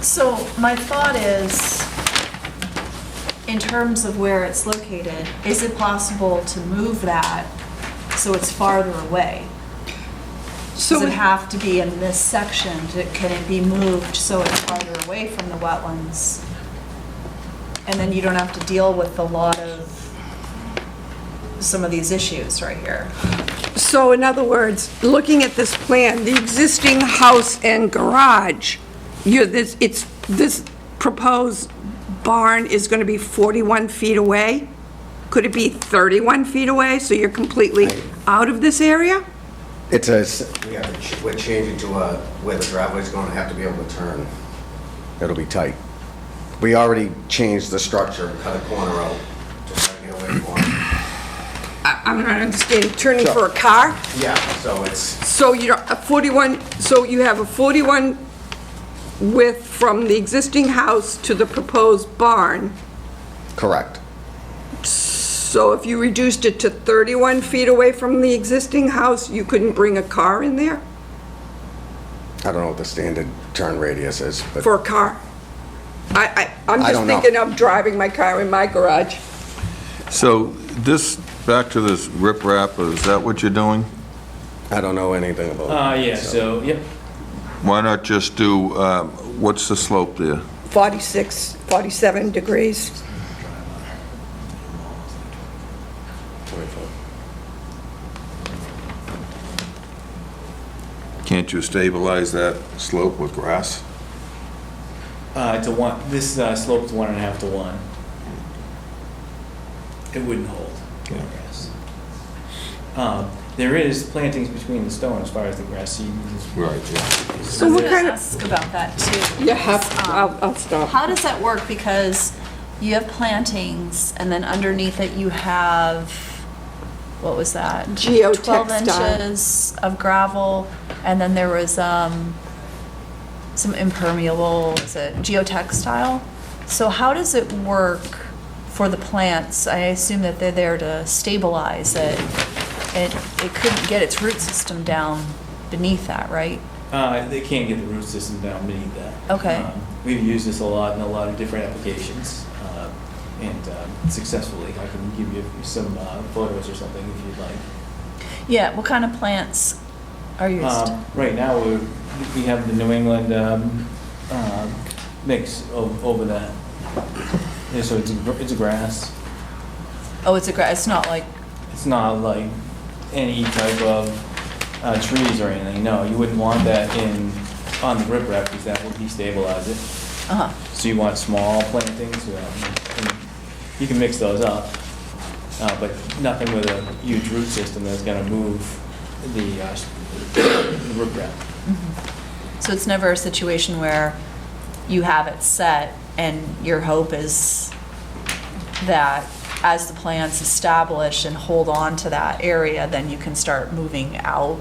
So my thought is, in terms of where it's located, is it possible to move that so it's farther away? so Does it have to be in this section? Can it be moved so it's farther away from the wetlands? And then you don't have to deal with a lot of some of these issues right here. So in other words, looking at this plan, the existing house and garage, this proposed barn is going to be 41 feet away? Could it be 31 feet away, so you're completely out of this area? We're changing to where the driveway's going to have to be able to turn. It'll be tight. We already changed the structure and cut a corner out to try to get away from it. I'm not understanding, turning for a car? Yeah, so it's, So you have a 41 width from the existing house to the proposed barn. correct. So if you reduced it to 31 feet away from the existing house, you couldn't bring a car in there I don't know what the standard turn radius is, but for a car? I'm I just don't know. thinking of driving my car in my garage. So this, back to this riprap, is that what you're doing? I don't know anything about it. Yeah, so, yep. Why not just do, what's the slope there? 46, 47 degrees. 20 foot. Can't you stabilize that slope with grass? It's a one, this slope's 1.5 to 1. It wouldn't hold grass. There is plantings between the stone as far as the grass seeds. Right, yeah. So what kind of, Ask about that too. yeah, I'll stop. How does that work? Because you have plantings, and then underneath it you have, what was that? 12 Geotextile. inches of gravel, and then there was some impermeable, is it geotextile? So how does it work for the plants? I assume that they're there to stabilize it. It couldn't get its root system down beneath that, right? They can't get the root system down beneath that. Okay. We've used this a lot in a lot of different applications, and successfully. I can give you some photos or something if you'd like. Yeah, what kind of plants are used? Right now, we have the New England mix over that. Yeah, so it's a grass. Oh, it's a grass, it's not like, It's not like any type of trees or anything. No, you wouldn't want that on the riprap because that would destabilize it. So you want small plantings. And you can mix those up, but nothing with a huge root system that's going to move the riprap. so it's never a situation where you have it set and your hope is that as the plants establish and hold on to that area, then you can start moving out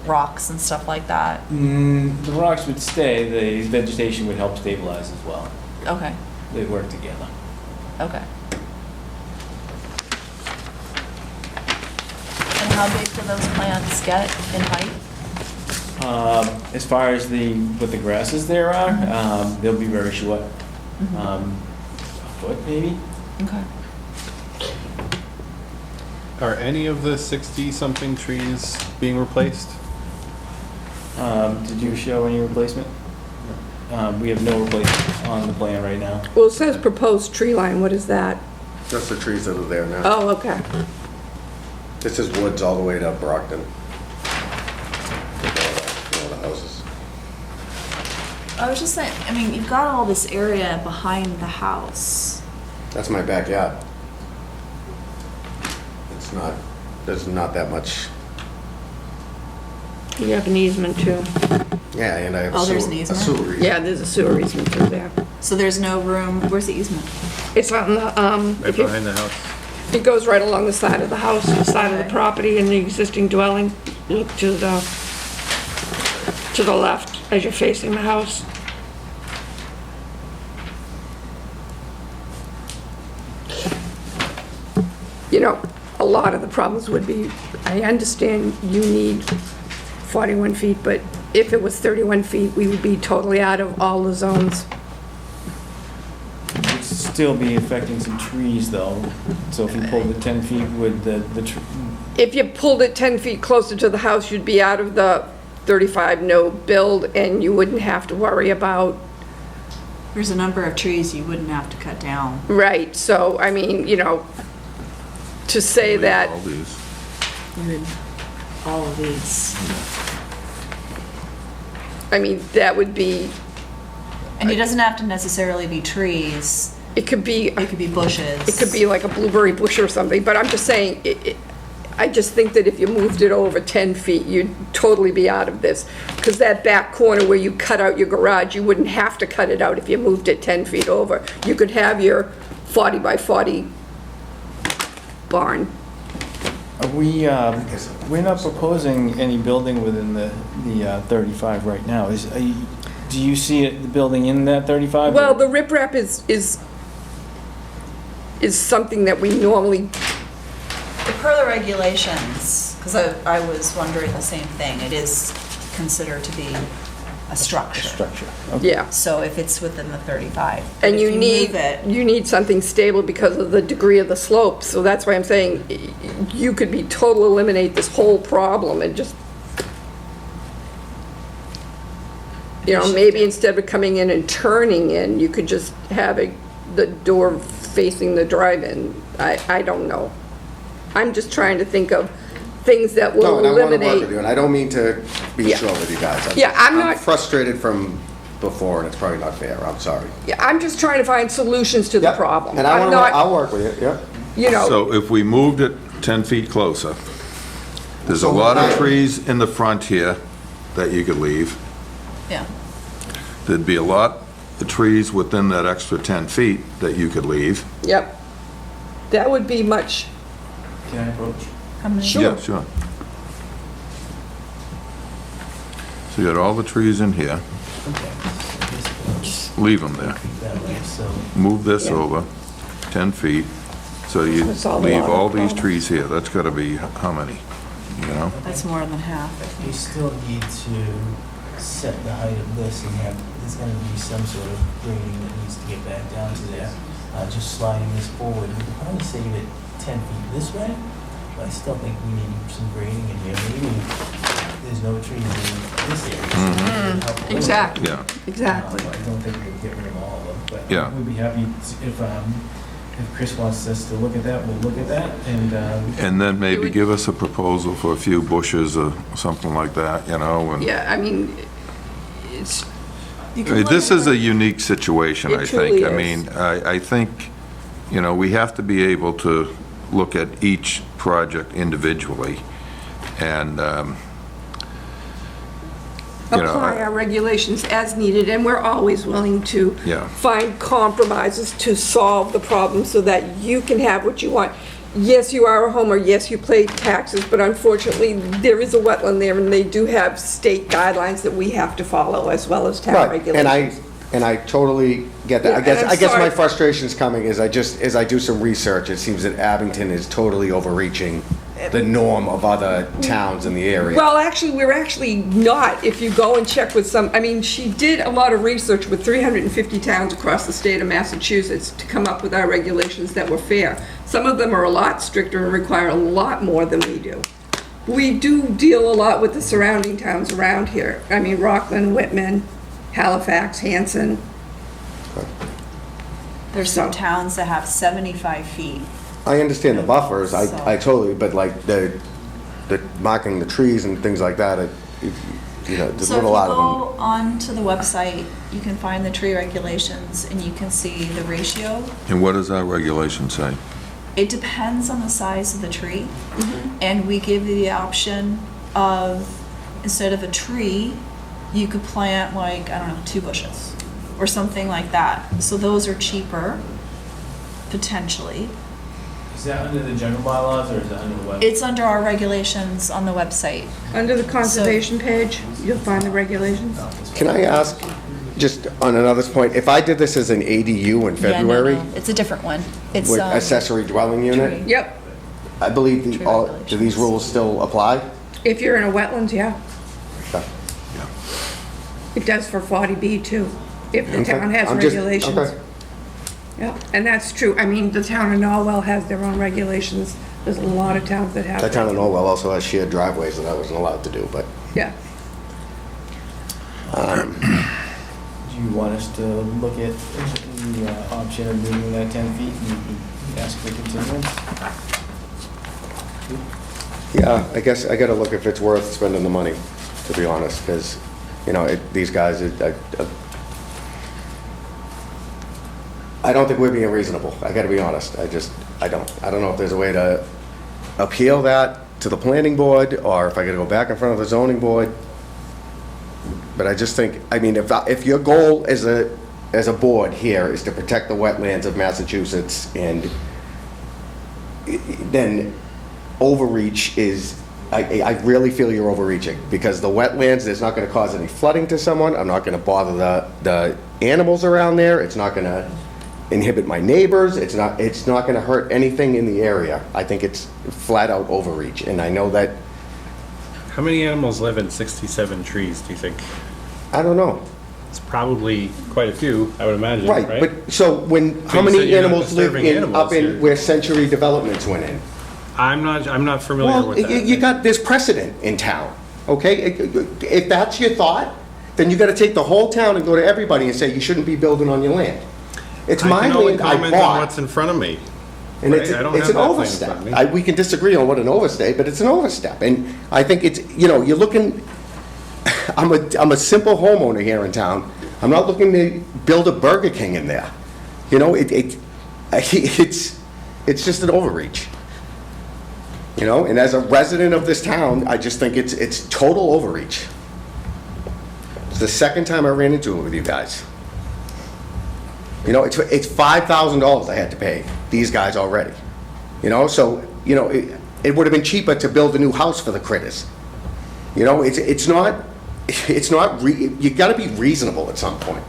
rocks and stuff like that? The rocks would stay. The vegetation would help stabilize as well. Okay, They work together. okay. And how big do those plants get in height? As far as what the grasses there are, they'll be very short. A foot maybe. Okay. Are any of the 60-something trees being replaced? Did you show any replacement? We have no replacement on the plan right now. Well, it says proposed tree line, what is that? Just the trees that are there now. Oh, okay. This is woods all the way to Brockton. All the houses. I was just saying, I mean, you've got all this area behind the house. That's my backyard. There's not that much, You have an easement too. yeah, and I have Oh, a there's an sewer easement? easement. Yeah, there's a sewer easement through there. So there's no room, where's the easement? It's on the, Right if you, behind the house. it goes right along the side of the house, the side of the Okay. property and the existing dwelling. Look to the left as you're facing the house. You know, a lot of the problems would be, I understand you need 41 feet, but if it was 31 feet, we would be totally out of all the zones. It'd still be affecting some trees though. So if you pull the 10 feet with the If you pulled it 10 feet closer to the house, you'd be out of the 35 no build, and you wouldn't have to worry about, There's a number of trees you wouldn't have to cut down. right, so, I mean, you know, to say that, All these. All of these. I mean, that would be, And it doesn't have to necessarily be trees, it could be, it could be bushes. it could be like a blueberry bush or something, but I'm just saying, I just think that if you moved it over 10 feet, you'd totally be out of this. Because that back corner where you cut out your garage, you wouldn't have to cut it out if you moved it 10 feet over. You could have your 40 by 40 barn. we're not proposing any building within the 35 right now. Do you see the building in that 35? Well, the riprap is something that we normally, Per the regulations, because I was wondering the same thing, it is considered to be a structure. Structure. yeah. So if it's within the 35. And if you move need, it- you need something stable because of the degree of the slope. So that's why I'm saying you could be total eliminate this whole problem and just, you know, maybe instead of coming in and turning in, you could just have the door facing the drive-in. I don't know. I'm just trying to think of things that No, will and I want to work with eliminate. you, and I don't mean to be Yeah. short with you guys. Yeah, I'm not- frustrated from before, and it's probably not fair, I'm sorry. Yeah, I'm just trying to find solutions to the Yep. problem. And I I'm want to, not, I'll work with you, yeah. you know, So if we moved it 10 feet closer, there's a So- lot of trees in the front here that you could leave. Yeah. There'd be a lot of trees within that extra 10 feet that you could leave. yep. That would be much, Can I approach? How many? Sure. Yeah, sure. So you got all the trees in here. Leave them there. That way, so Move this over 10 feet, so you That's all leave water all these problems. trees here. That's gotta be, how many? You know? That's more than half. we still need to set the height of this and there's gonna be some sort of grading that needs to get back down to there. Just sliding this forward, we could probably save it 10 feet this way, but I still think we need some grading in here. Maybe there's no trees in this area. so it would help a little. exactly, Yeah, exactly. I don't think we'll get rid of all of them, but Yeah. we'd be happy if Chris wants us to look at that, we'll look at that, and and then maybe give us a proposal for a few bushes or something like that, you know, and Yeah, I mean, it's, You can look this at is a unique situation, It I truly think. I is. mean, I think, you know, we have to be able to look at each project individually, and, you know, apply our regulations as needed, and we're always willing to Yeah. find compromises to solve the problem so that you can have what you want. Yes, you are a homeowner, yes, you pay taxes, but unfortunately, there is a wetland there, and they do have state guidelines that we have to follow, as well as town Right, regulations. and I totally get that. Yeah, I guess, and I'm I guess my sorry. frustration's coming as I do some research, it seems that Abington is totally overreaching the norm of other towns in the area. Well, actually, we're actually not, if you go and check with some, I mean, she did a lot of research with 350 towns across the state of Massachusetts to come up with our regulations that were fair. Some of them are a lot stricter and require a lot more than we do. We do deal a lot with the surrounding towns around here. I mean, Rockland, Whitman, Halifax, Hanson. There's some towns that have 75 feet. I understand the buffers, I So- totally, but like the marking the trees and things like that, you know, there's So if not you a lot of them. go onto the website, you can find the tree regulations and you can see the ratio. and what does our regulation say? It depends on the size of the tree. Mm-hmm. And we give you the option of, instead of a tree, you could plant like, I don't know, 2 bushes or something like that. So those are cheaper, potentially. Is that under the general bylaws or is it under the web? It's under our regulations on the website. Under the conservation page, you'll find the regulations. Can I ask, just on another point, if I did this as an ADU in February, Yeah, no, it's a different one. It's with accessory dwelling unit, tree. Yep, I believe Tree do regulations. these rules still apply? if you're in a wetlands, yeah. Okay. It does for 40B too, if the Okay, town has I'm just- regulations. okay. Yeah, and that's true. I mean, the town of Norwell has their own regulations. There's a lot of towns that have. That town in Norwell also has shared driveways that I wasn't allowed to do, but Yeah. Do you want us to look at the option of moving that 10 feet and ask for continuance? yeah, I guess I gotta look if it's worth spending the money, to be honest, because, you know, these guys, I don't think we're being reasonable. I gotta be honest. I don't know if there's a way to appeal that to the planning board, or if I gotta go back in front of the zoning board. But I just think, I mean, if your goal as a board here is to protect the wetlands of Massachusetts, and then overreach is, I really feel you're overreaching, because the wetlands, it's not gonna cause any flooding to someone, I'm not gonna bother the animals around there, it's not gonna inhibit my neighbors, it's not gonna hurt anything in the area. I think it's flat out overreach, and I know that, How many animals live in 67 trees, do you think? I don't know. It's probably quite a few, I would imagine, right? Right, but, so when, how you many said you're not animals live disturbing in, animals up in, here. where Century Developments went in? I'm not familiar Well, with that. you got, there's precedent in town, okay? If that's your thought, then you gotta take the whole town and go to everybody and say, you shouldn't be building on your land. It's my I can only land I comment on bought. what's in front of me. And Right, it's, I don't it's have an that plan in overstep. front of me. We can disagree on what an overstep, but it's an overstep. And I think it's, you're looking, I'm a simple homeowner here in town. I'm not looking to build a Burger King in there. It's just an overreach. And as a resident of this town, I just think it's total overreach. It's the second time I ran into it with you guys. It's $5,000 I had to pay these guys already. So, it would have been cheaper to build a new house for the critters. It's not, you gotta be reasonable at some point.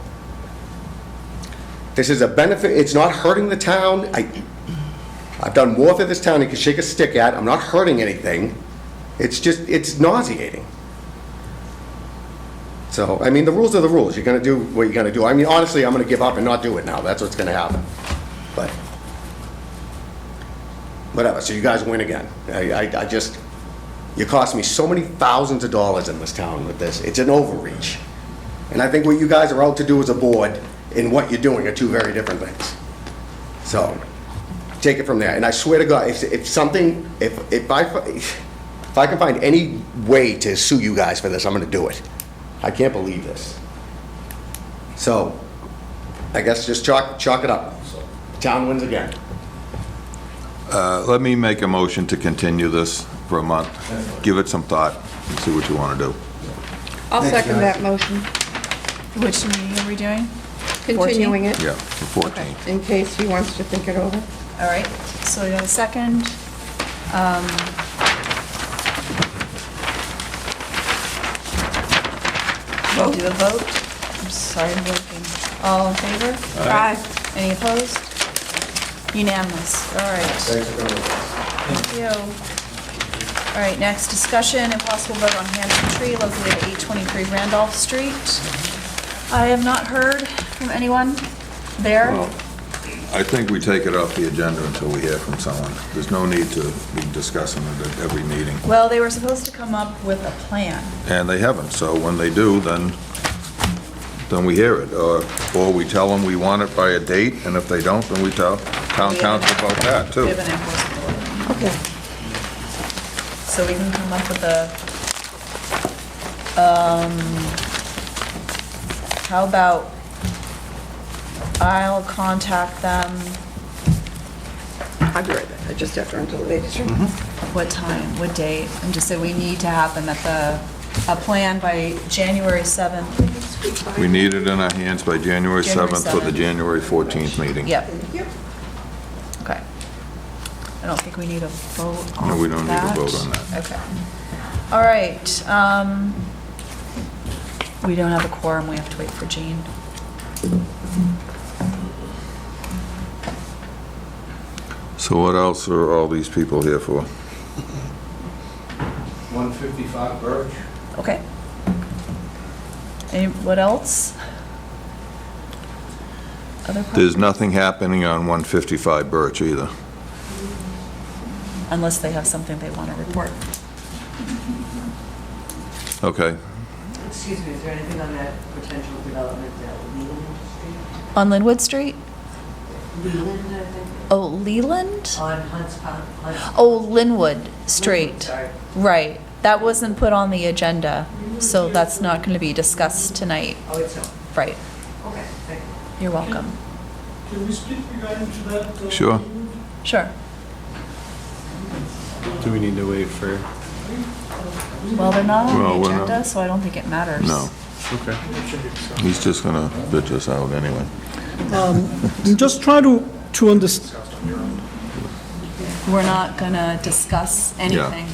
This is a benefit, it's not hurting the town. I've done more for this town than you can shake a stick at. I'm not hurting anything. It's nauseating. So, the rules are the rules. You're gonna do what you're gonna do. Honestly, I'm gonna give up and not do it now. That's what's gonna happen. But, whatever, so you guys win again. You cost me so many thousands of dollars in this town with this. It's an overreach. And I think what you guys are out to do as a board and what you're doing are two very different things. So, take it from there. And I swear to God, if I can find any way to sue you guys for this, I'm gonna do it. I can't believe this. So, I guess just chalk it up. Town wins again. Let me make a motion to continue this for a month. Give it some thought and see what you want to do. I'll second that motion, Which meeting are we doing? continuing it, Yeah, the 14th. in case he wants to think it over. All right, so we got a second. We'll do a vote. I'm sorry, I'm looking. All in favor? Aye. Any opposed? Unanimous. All right. Thank you. All right, next, discussion and possible vote on Hanson Tree located at 823 Randolph Street. I have not heard from anyone there. Well, I think we take it off the agenda until we hear from someone. There's no need to be discussing it at every meeting. Well, they were supposed to come up with a plan. And they haven't, so when they do, then we hear it. Or we tell them we want it by a date, and if they don't, then we tell town council about that, too. We have an enforcement order. Okay. So we can come up with a, how about I'll contact them, I'll be right back. I just have to run to the ladies' room. what time, what date, and just say we need to have them at a plan by January 7th. We need it in our hands by January January 7th for the 7th. January 14th meeting. Yep. Okay. I don't think we need a vote on that. No, we don't need a vote on that. Okay. All right, we don't have a quorum, we have to wait for Jean. So what else are all these people here for? 155 Birch. Okay. What else? Other There's nothing happening on 155 Birch either. Unless they have something they want to report. Okay. Excuse me, is there anything on that potential development at Leland Street? On Linwood Street? Leland, I think? Oh, Leland? On Hunts Pond. Oh, Linwood Street. Sorry. Right. That wasn't put on the agenda, so that's not going to be discussed tonight. Oh, it's not? Right. Okay, thank you. You're welcome. Can we speak regarding to that? Sure. Sure. Do we need to wait for? Well, they're not Well, on the we're not- agenda, so I don't think it matters. No. Okay. He's just gonna bitch us out anyway. I'm just trying to understand. We're not going to discuss anything.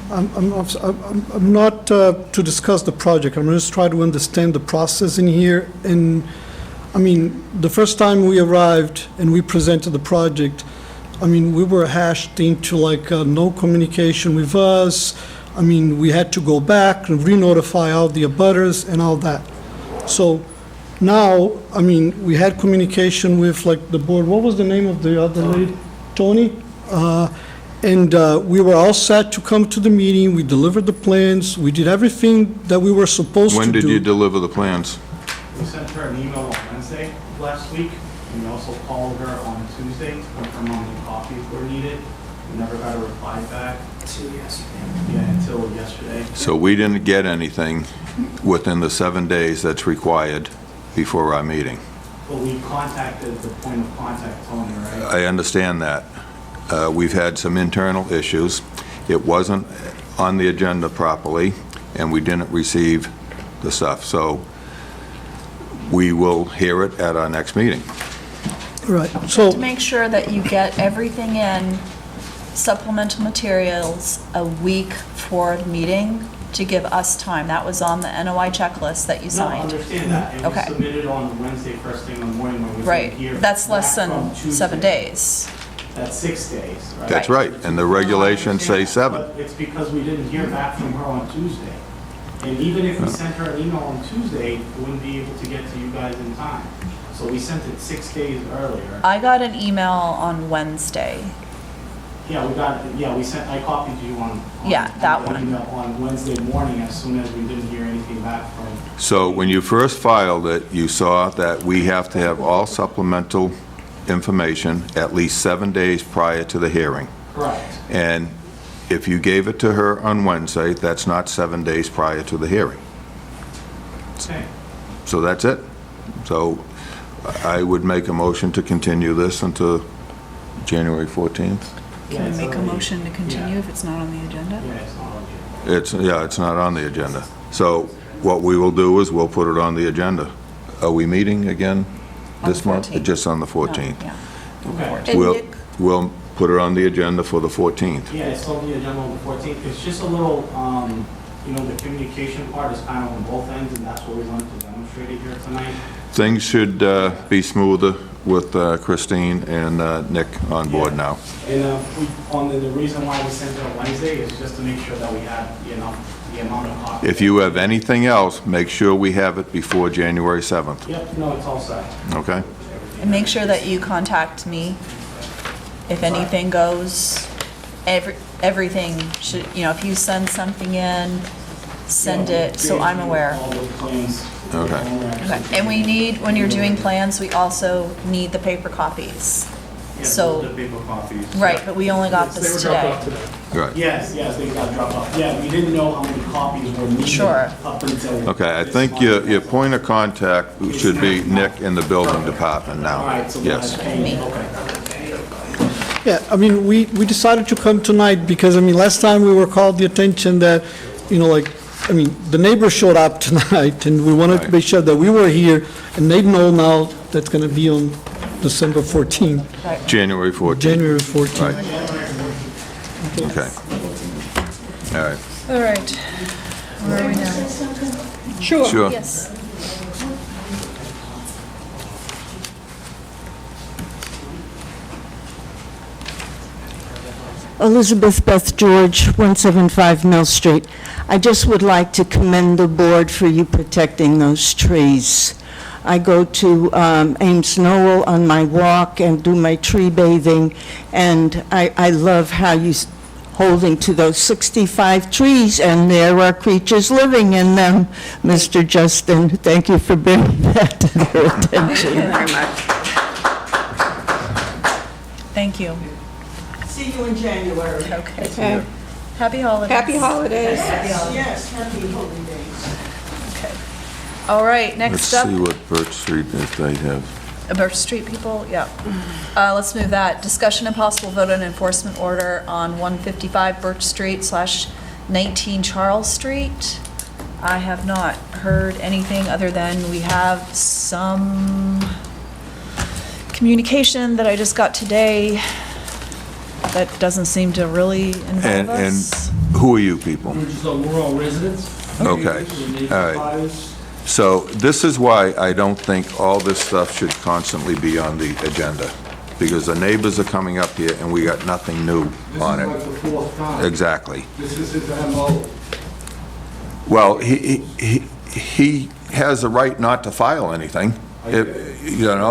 I'm not to discuss the project. I'm just trying to understand the process in here. And, the first time we arrived and we presented the project, we were hashed into no communication with us. We had to go back and re-notify all the abutters and all that. So now, we had communication with the board. What was the name of the other lady? Tony? And we were all set to come to the meeting. We delivered the plans. We did everything that we were supposed to do. When did you deliver the plans? We sent her an email on Wednesday last week We also called her on Tuesday, confirming how many copies were needed. We never got a reply back. Until yesterday. So we didn't get anything within the 7 days that's required before our meeting. Well, we contacted the point of contact, Tony, right? I understand that. We've had some internal issues. It wasn't on the agenda properly, and we didn't receive the stuff. So we will hear it at our next meeting. Right, so, To make sure that you get everything in, supplemental materials, a week for the meeting to give us time. That was on the NOI checklist that you No, I signed. understand that. It was Okay. submitted on Wednesday, first thing in the morning when we Right, were here. that's less back than from Tuesday. 7 days. That's 6 days, right? That's right, and the regulations say 7. But it's because we didn't hear back from her on Tuesday. And even if we sent her an email on Tuesday, we wouldn't be able to get to you guys in time. So we sent it 6 days earlier. I got an email on Wednesday. I copied you on. Yeah, that on one. email on Wednesday morning as soon as we didn't hear anything back from. So when you first filed it, you saw that we have to have all supplemental information at least 7 days prior to the hearing. Correct. And if you gave it to her on Wednesday, that's not 7 days prior to the hearing. Okay. So that's it. So I would make a motion to continue this until January 14th. Can I make a motion to continue if it's not on the agenda? Yeah, it's not on here. It's not on the agenda. So what we will do is we'll put it on the agenda. Are we meeting again On this the month? 14th. Just on the 14th? Yeah. Okay. And We'll, Nick- we'll put it on the agenda for the 14th. Yeah, it's on the agenda on the 14th. It's just a little, the communication part is kind of on both ends, and that's what we wanted to demonstrate it here tonight. Things should be smoother with Christine and Nick on board now. And the reason why we sent it on Wednesday is just to make sure that we had, the amount of copies. If you have anything else, make sure we have it before January 7th, Yep, no, it's all set. okay? And make sure that you contact me if anything goes. Everything should, if you send something in, send it so I'm aware. All the plans. Okay. Okay. And we need, when you're doing plans, we also need the paper copies. Yeah, So- the paper copies. Right, but we only got They this were dropped today. off today. Right. Yes, they got dropped off. Yeah, we didn't know how many copies were needed. Sure. Up until. Okay, I think your point of contact should be Nick in the building department All now. right, so Yes. Me. Okay. yeah, I mean, we decided to come tonight because, I mean, last time we were called the attention that, the neighbors showed up tonight, and we wanted to Right. make sure that we were here, and they know now that's going to be on December 14th, January 14th. January 14th. Right. Okay. All right. All right. Where are we now? Sure. Yes. Elizabeth Beth George, 175 Mill Street. I just would like to commend the board for you protecting those trees. I go to Ames Knoll on my walk and do my tree bathing, and I love how you holding to those 65 trees, and there are creatures living in them. Mr. Justin, thank you for bringing that to their attention. Very much. Thank you. See you in January. Okay. Okay. Happy holidays. Happy holidays. Yes, happy holidays. Okay. All right, Let's next up. see what Birch Street, if they have. Birch Street people, yeah. Let's move that. Discussion and possible vote on enforcement order on 155 Birch Street / 19 Charles Street. I have not heard anything other than we have some communication that I just got today that doesn't seem to really involve And us. who are you people? We're just rural residents. Okay, all right. So this is why I don't think all this stuff should constantly be on the agenda, because the neighbors are coming up here and we got nothing new on it. This is like the fourth time. Exactly. This is his MO. Well, he has a right not to file anything,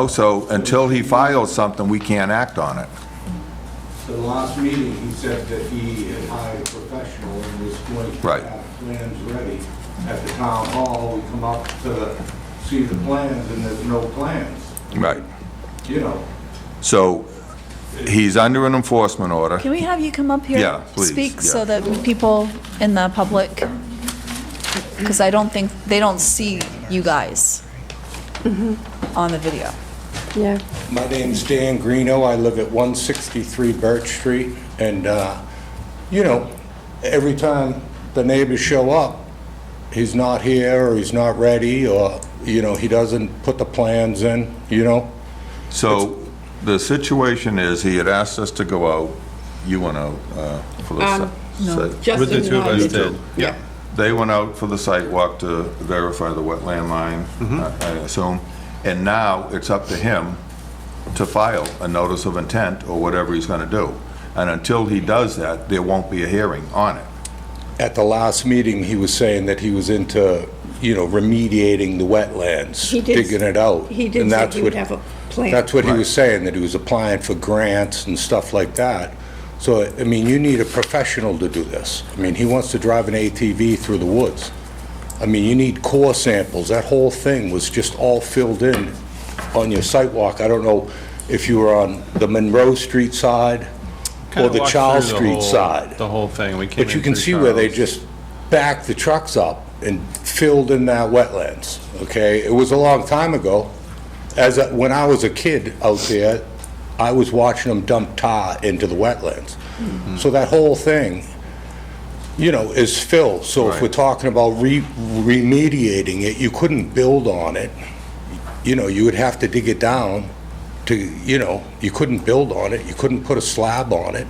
so until he files something, we can't act on it. The last meeting, he said that he had hired a professional and was going to Right. have plans ready. At the town hall, we come up to see the plans and there's no plans. Right. you know. So he's under an enforcement order. Can we have you come up here? Yeah, please, Speak yeah. so that people in the public, because I don't think, they don't see you guys on the video. Yeah. My name's Dan Greeno. I live at 163 Birch Street, and, you know, every time the neighbors show up, he's not here, or he's not ready, or, you know, he doesn't put the plans in, you know? So the situation is, he had asked us to go out, you went out for the No, site. Justin With the two of and I us did. did. Yeah. They went out for the site walk to verify the wetland line, I assume, and now it's up to him to file a notice of intent or whatever he's gonna do. And until he does that, there won't be a hearing on it. At the last meeting, he was saying that he was into, you know, remediating the wetlands, He did- digging it out. He did and say that's he would what- have a plan. That's what he Right. was saying, that he was applying for grants and stuff like that. So, I mean, you need a professional to do this. I mean, he wants to drive an ATV through the woods. I mean, you need core samples. That whole thing was just all filled in on your site walk. I don't know if you were on the Monroe Street side or Kinda the walked Charles through the Street whole- side. The whole thing. We came But you in can through see where they Charles. just backed the trucks up and filled in that wetlands, okay? It was a long time ago. When I was a kid out there, I was watching them dump tar into the wetlands. So that whole thing, you know, is filled. So if we're talking about remediating it, you couldn't build on it. You know, you would have to dig it down to, you know, you couldn't build on it, you couldn't put a slab on it.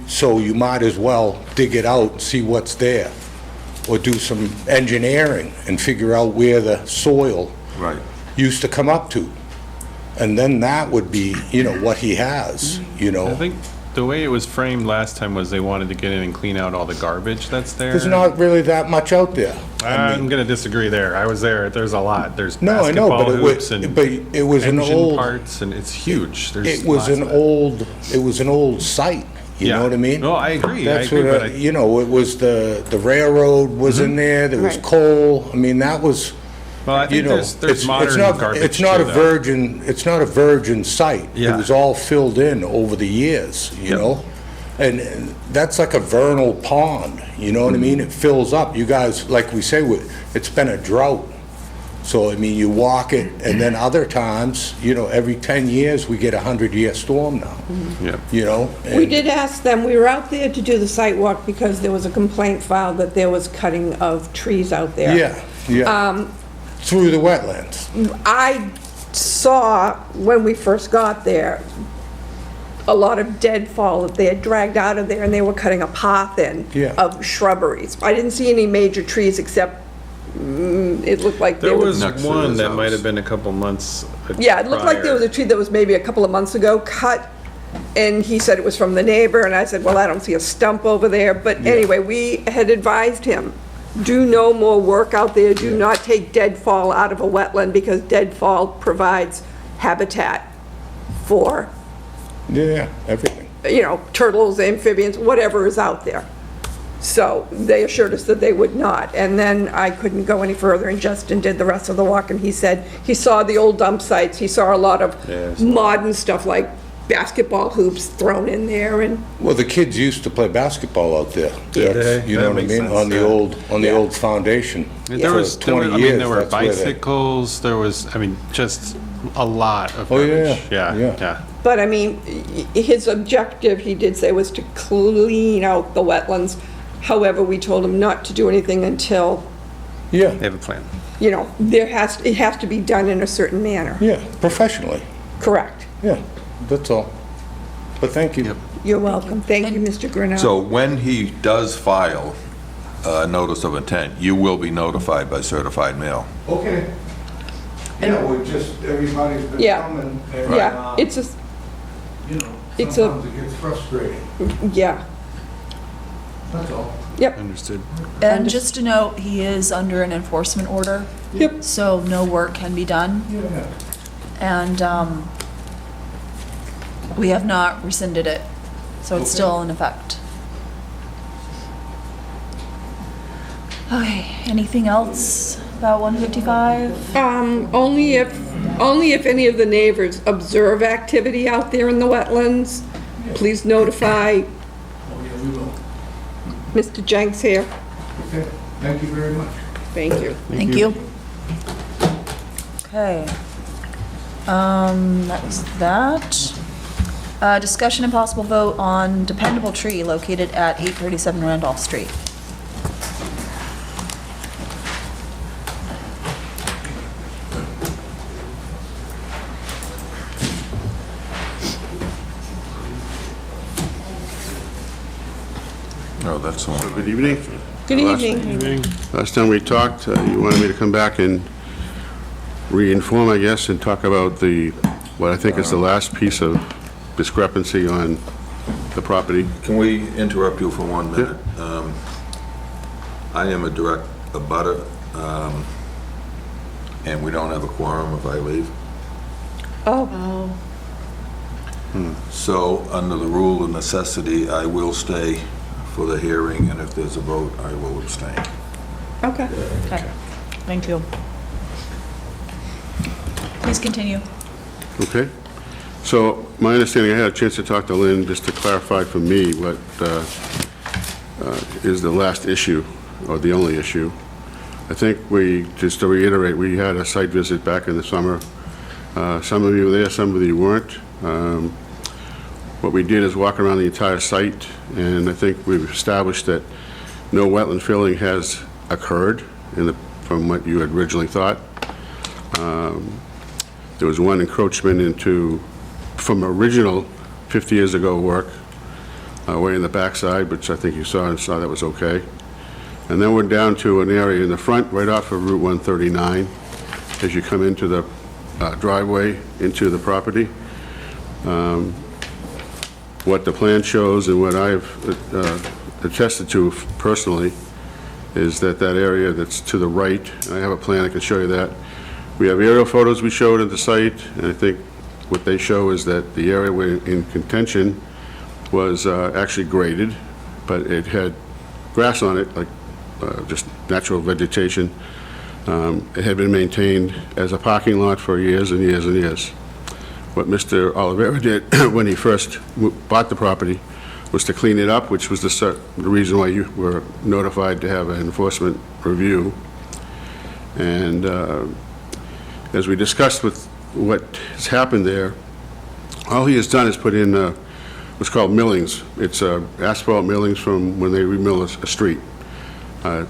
So you might as well dig it out and see what's there, or do some engineering and figure out where the soil Right. used to come up to. And then that would be, you know, what he has, you know. I think the way it was framed last time was they wanted to get in and clean out all the garbage that's there. There's not really that much out there. I'm gonna disagree there. I was there. There's a lot. There's No, I know, basketball but hoops it was an engine old, parts, and it's huge. There's it was lots an of it. old site, you Yeah. know what I mean? No, I agree. That's I agree, what, but I- you know, it was the railroad was in there, there was Right. coal, I mean, that was, Well, I you think know, there's modern garbage it's not too, a though. virgin, it's not a virgin site. It Yeah. was all filled in over the years, you Yep. know? And that's like a vernal pond, you know what I mean? It fills up. You guys, like we say, it's been a drought. So, I mean, you walk it, and then other times, you know, every 10 years, we get a 100-year storm now, Yeah. you know? We and- did ask them, we were out there to do the site walk because there was a complaint filed that there was cutting of trees out there. Yeah, yeah. Through the wetlands. I saw, when we first got there, a lot of deadfall that they had dragged out of there, and they were cutting a path in Yeah. of shrubberies. I didn't see any major trees except, it looked like There there was Next to one his that house. might have been a couple months. Yeah, it looked like there was a prior. tree that was maybe a couple of months ago cut, and he said it was from the neighbor, and I said, well, I don't see a stump over there, but anyway, we had advised him, do no more work out there, do not take deadfall out of a wetland, because deadfall provides habitat for, Yeah, everything. you know, turtles, amphibians, whatever is out there. So they assured us that they would not. And then I couldn't go any further, and Justin did the rest of the walk, and he said he saw the old dump sites, he saw a lot of modern stuff like basketball hoops thrown in there, and Well, the kids used to play basketball out there. Did That's- they? You That know what I makes mean? sense, On the yeah. old foundation. There For was, 20 I mean, years, there were that's where they- bicycles. There was, I mean, just a lot of Oh, yeah, garbage. yeah. Yeah. but I mean, his objective, he did say, was to clean out the wetlands. However, we told him not to do anything until, Yeah, They have a plan. you know, it has to be done in a certain manner. yeah, professionally. Correct. Yeah, that's all. But thank you. Yep. You're welcome. Thank you, Mr. Grinnell. So when he does file a notice of intent, you will be notified by certified mail. Okay. Yeah, we're just, everybody's been Yeah. coming. Yeah, it's a, You know, it's sometimes it gets frustrating. yeah, That's all. yep. Understood. And just to note, he is under an enforcement order. Yep. So no work can be done. Yeah. And we have not rescinded it, so it's still in effect. Okay, anything else about 155? Only if Only if any of the neighbors observe activity out there in the wetlands, please notify Mr. Jenks here. Okay, thank you very much. Thank you. Thank you. Okay. That was that. Discussion and possible vote on dependable tree located at 837 Randolph Street. Oh, that's the one. Good evening. Good evening. Last time we talked, you wanted me to come back and re-inform, I guess, and talk about what I think is the last piece of discrepancy on the property. Can we interrupt you for 1 minute? I am a direct abutter, and we don't have a quorum if I leave. Oh. So, under the rule of necessity, I will stay for the hearing, and if there's a vote, I will abstain. Okay. Okay. Thank you. Please continue. Okay. So my understanding, I had a chance to talk to Lynn just to clarify for me what is the last issue, or the only issue. I think just to reiterate, we had a site visit back in the summer. Some of you were there, some of you weren't. What we did is walk around the entire site, and I think we've established that no wetland filling has occurred from what you had originally thought. There was one encroachment from original 50 years ago work, way in the backside, which I think you saw that was okay. And then we're down to an area in the front, right off of Route 139, as you come into the driveway into the property. What the plan shows and what I've attested to personally is that area that's to the right, I have a plan, I can show you that. We have aerial photos we showed at the site, and I think what they show is that the area in contention was actually graded, but it had grass on it, like just natural vegetation. It had been maintained as a parking lot for years and years and years. What Mr. Oliveira did when he first bought the property was to clean it up, which was the reason why you were notified to have an enforcement review. And as we discussed with what has happened there, all he has done is put in what's called millings. It's asphalt millings from when they remill a street.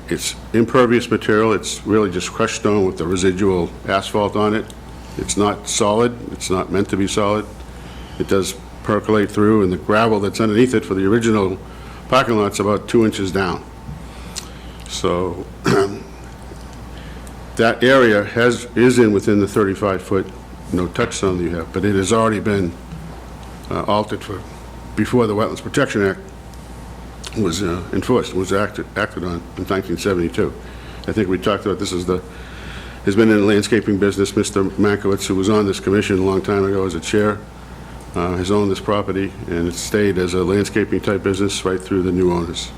It's impervious material. It's really just crushed stone with the residual asphalt on it. It's not solid. It's not meant to be solid. It does percolate through, and the gravel that's underneath it for the original parking lot's about 2 inches down. So that area is within the 35-foot no-touch zone that you have, but it has already been altered before the Wetlands Protection Act was enforced, was acted on in 1972. I think we talked about this has been in the landscaping business. Mr. Mankiewicz, who was on this commission a long time ago as a chair, has owned this property, and it's stayed as a landscaping type business right through the new owners.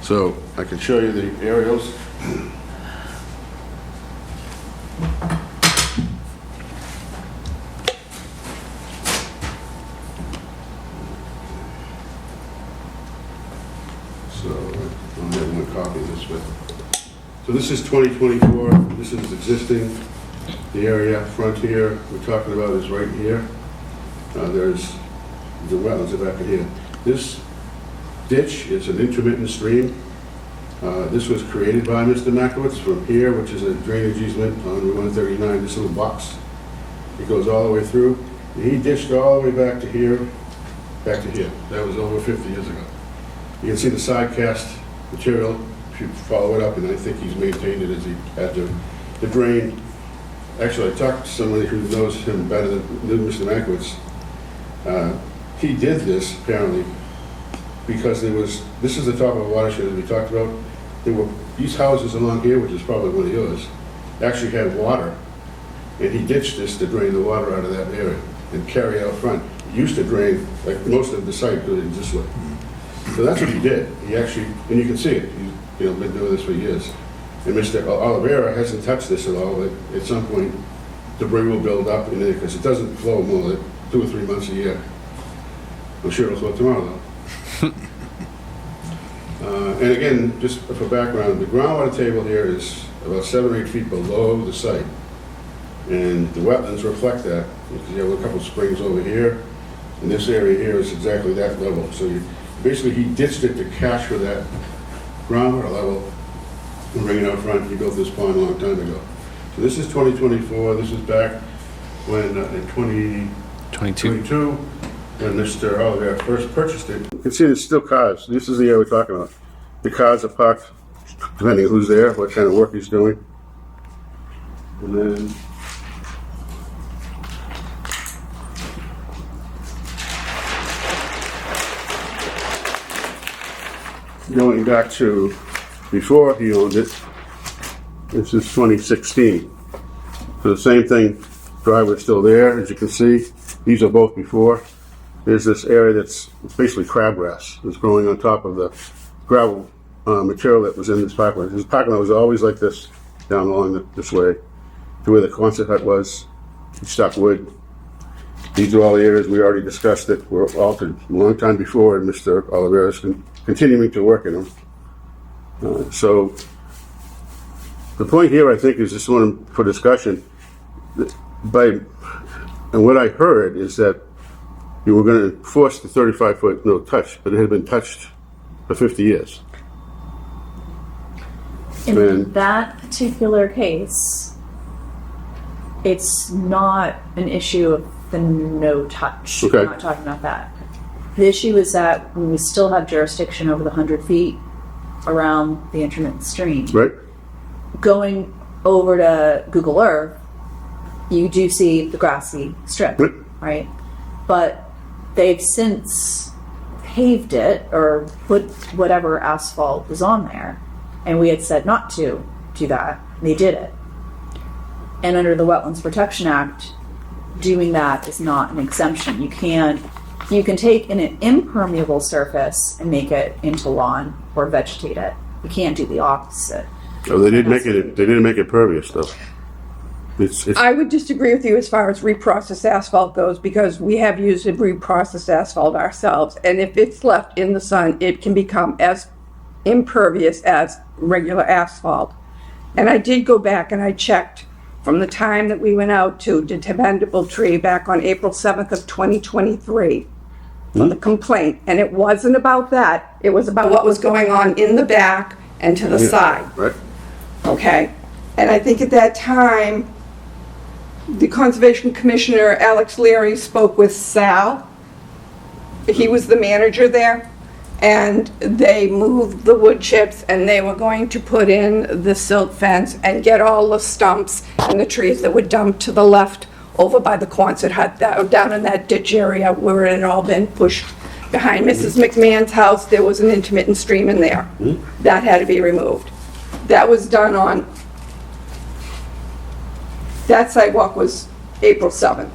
So I can show you the aerials. So I'll have one copy of this, but so this is 2024. This is existing. The area front here we're talking about is right here. There's the wetlands are back in here. This ditch is an intermittent stream. This was created by Mr. Mankiewicz from here, which is a drainage easement on Route 139, this little box. It goes all the way through. He ditched all the way back to here, back to here. That was over 50 years ago. You can see the side cast material, if you follow it up, and I think he's maintained it as he had to drain. Actually, I talked to somebody who knows him better than Mr. Mankiewicz. He did this, apparently, because this is the top of a watershed, as we talked about. There were these houses along here, which is probably one of yours, actually had water, and he ditched this to drain the water out of that area and carry out front. It used to drain, like most of the site goes this way. So that's what he did. He actually, and you can see it, he's been doing this for years. And Mr. Oliveira hasn't touched this at all, but at some point debris will build up in there, because it doesn't flow more than 2 or 3 months a year. I'm sure it'll flow tomorrow, though. And again, just for background, the groundwater table here is about 7 or 8 feet below the site. And the wetlands reflect that, because you have a couple of springs over here, and this area here is exactly that level. So basically, he ditched it to cash for that groundwater level and bring it out front. He built this pond a long time ago. So this is 2024, this is back when, in 2022, when Mr. Oliver first purchased it. You can see there's still cars. This is the area we're talking about. The cars are parked, depending on who's there, what kind of work he's doing. And then going back to before he owned it, this is 2016. So the same thing, driveway's still there, as you can see. These are both before. There's this area that's basically crabgrass that's growing on top of the gravel material that was in this parking lot. This parking lot was always like this, down along this way, to where the concert hut was. He stuck wood. These are all the areas we already discussed that were altered a long time before, and Mr. Oliveira is continuing to work in them. So the point here, I think, is just one for discussion. And what I heard is that you were going to enforce the 35-foot no touch, but it had been touched for 50 years. In that particular case, it's not an issue of the no touch. Okay. We're not talking about that. The issue is that we still have jurisdiction over the 100 feet around the intermittent stream. Right. Going over to Google Earth, you do see the grassy strip, right? But they've since paved it or put whatever asphalt was on there. And we had said not to do that. They did it. And under the Wetlands Protection Act, doing that is not an exemption. You can take an impermeable surface and make it into lawn or vegetate it. You can't do the opposite. Oh, they didn't make it. They didn't make it pervious, though. I would disagree with you as far as reprocessed asphalt goes, because we have used reprocessed asphalt ourselves, and if it's left in the sun, it can become as impervious as regular asphalt. And I did go back and I checked from the time that we went out to the dependable tree back on April 7th of 2023 for the complaint, and it wasn't about that. It was about what was going on in the back and to the side. Right. Okay? And I think at that time, the Conservation Commissioner, Alex Leary, spoke with Sal. He was the manager there. And they moved the wood chips, and they were going to put in the silt fence and get all the stumps and the trees that were dumped to the left over by the Quonset hut, down in that ditch area where it had all been pushed. Behind Mrs. McMahon's house, there was an intermittent stream in there. That had to be removed. That was done on, that sidewalk was April 7th.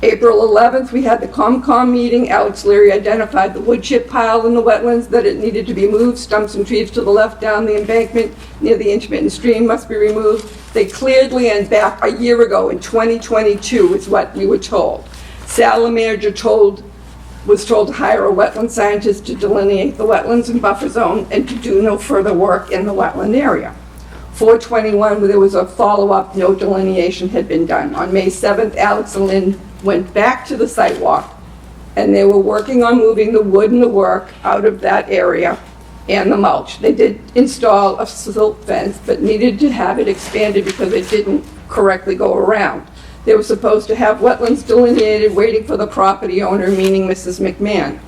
April 11th, we had the COMCOM meeting. Alex Leary identified the wood chip pile in the wetlands, that it needed to be moved. Stumps and trees to the left down the embankment near the intermittent stream must be removed. They cleared land back a year ago in 2022 is what we were told. Sal, the manager, was told to hire a wetland scientist to delineate the wetlands and buffer zone and to do no further work in the wetland area. 4/21, there was a follow-up, no delineation had been done. On May 7th, Alex and Lynn went back to the sidewalk, and they were working on moving the wood and the work out of that area and the mulch. They did install a silt fence, but needed to have it expanded because it didn't correctly go around. They were supposed to have wetlands delineated, waiting for the property owner, meaning Mrs. McMahon.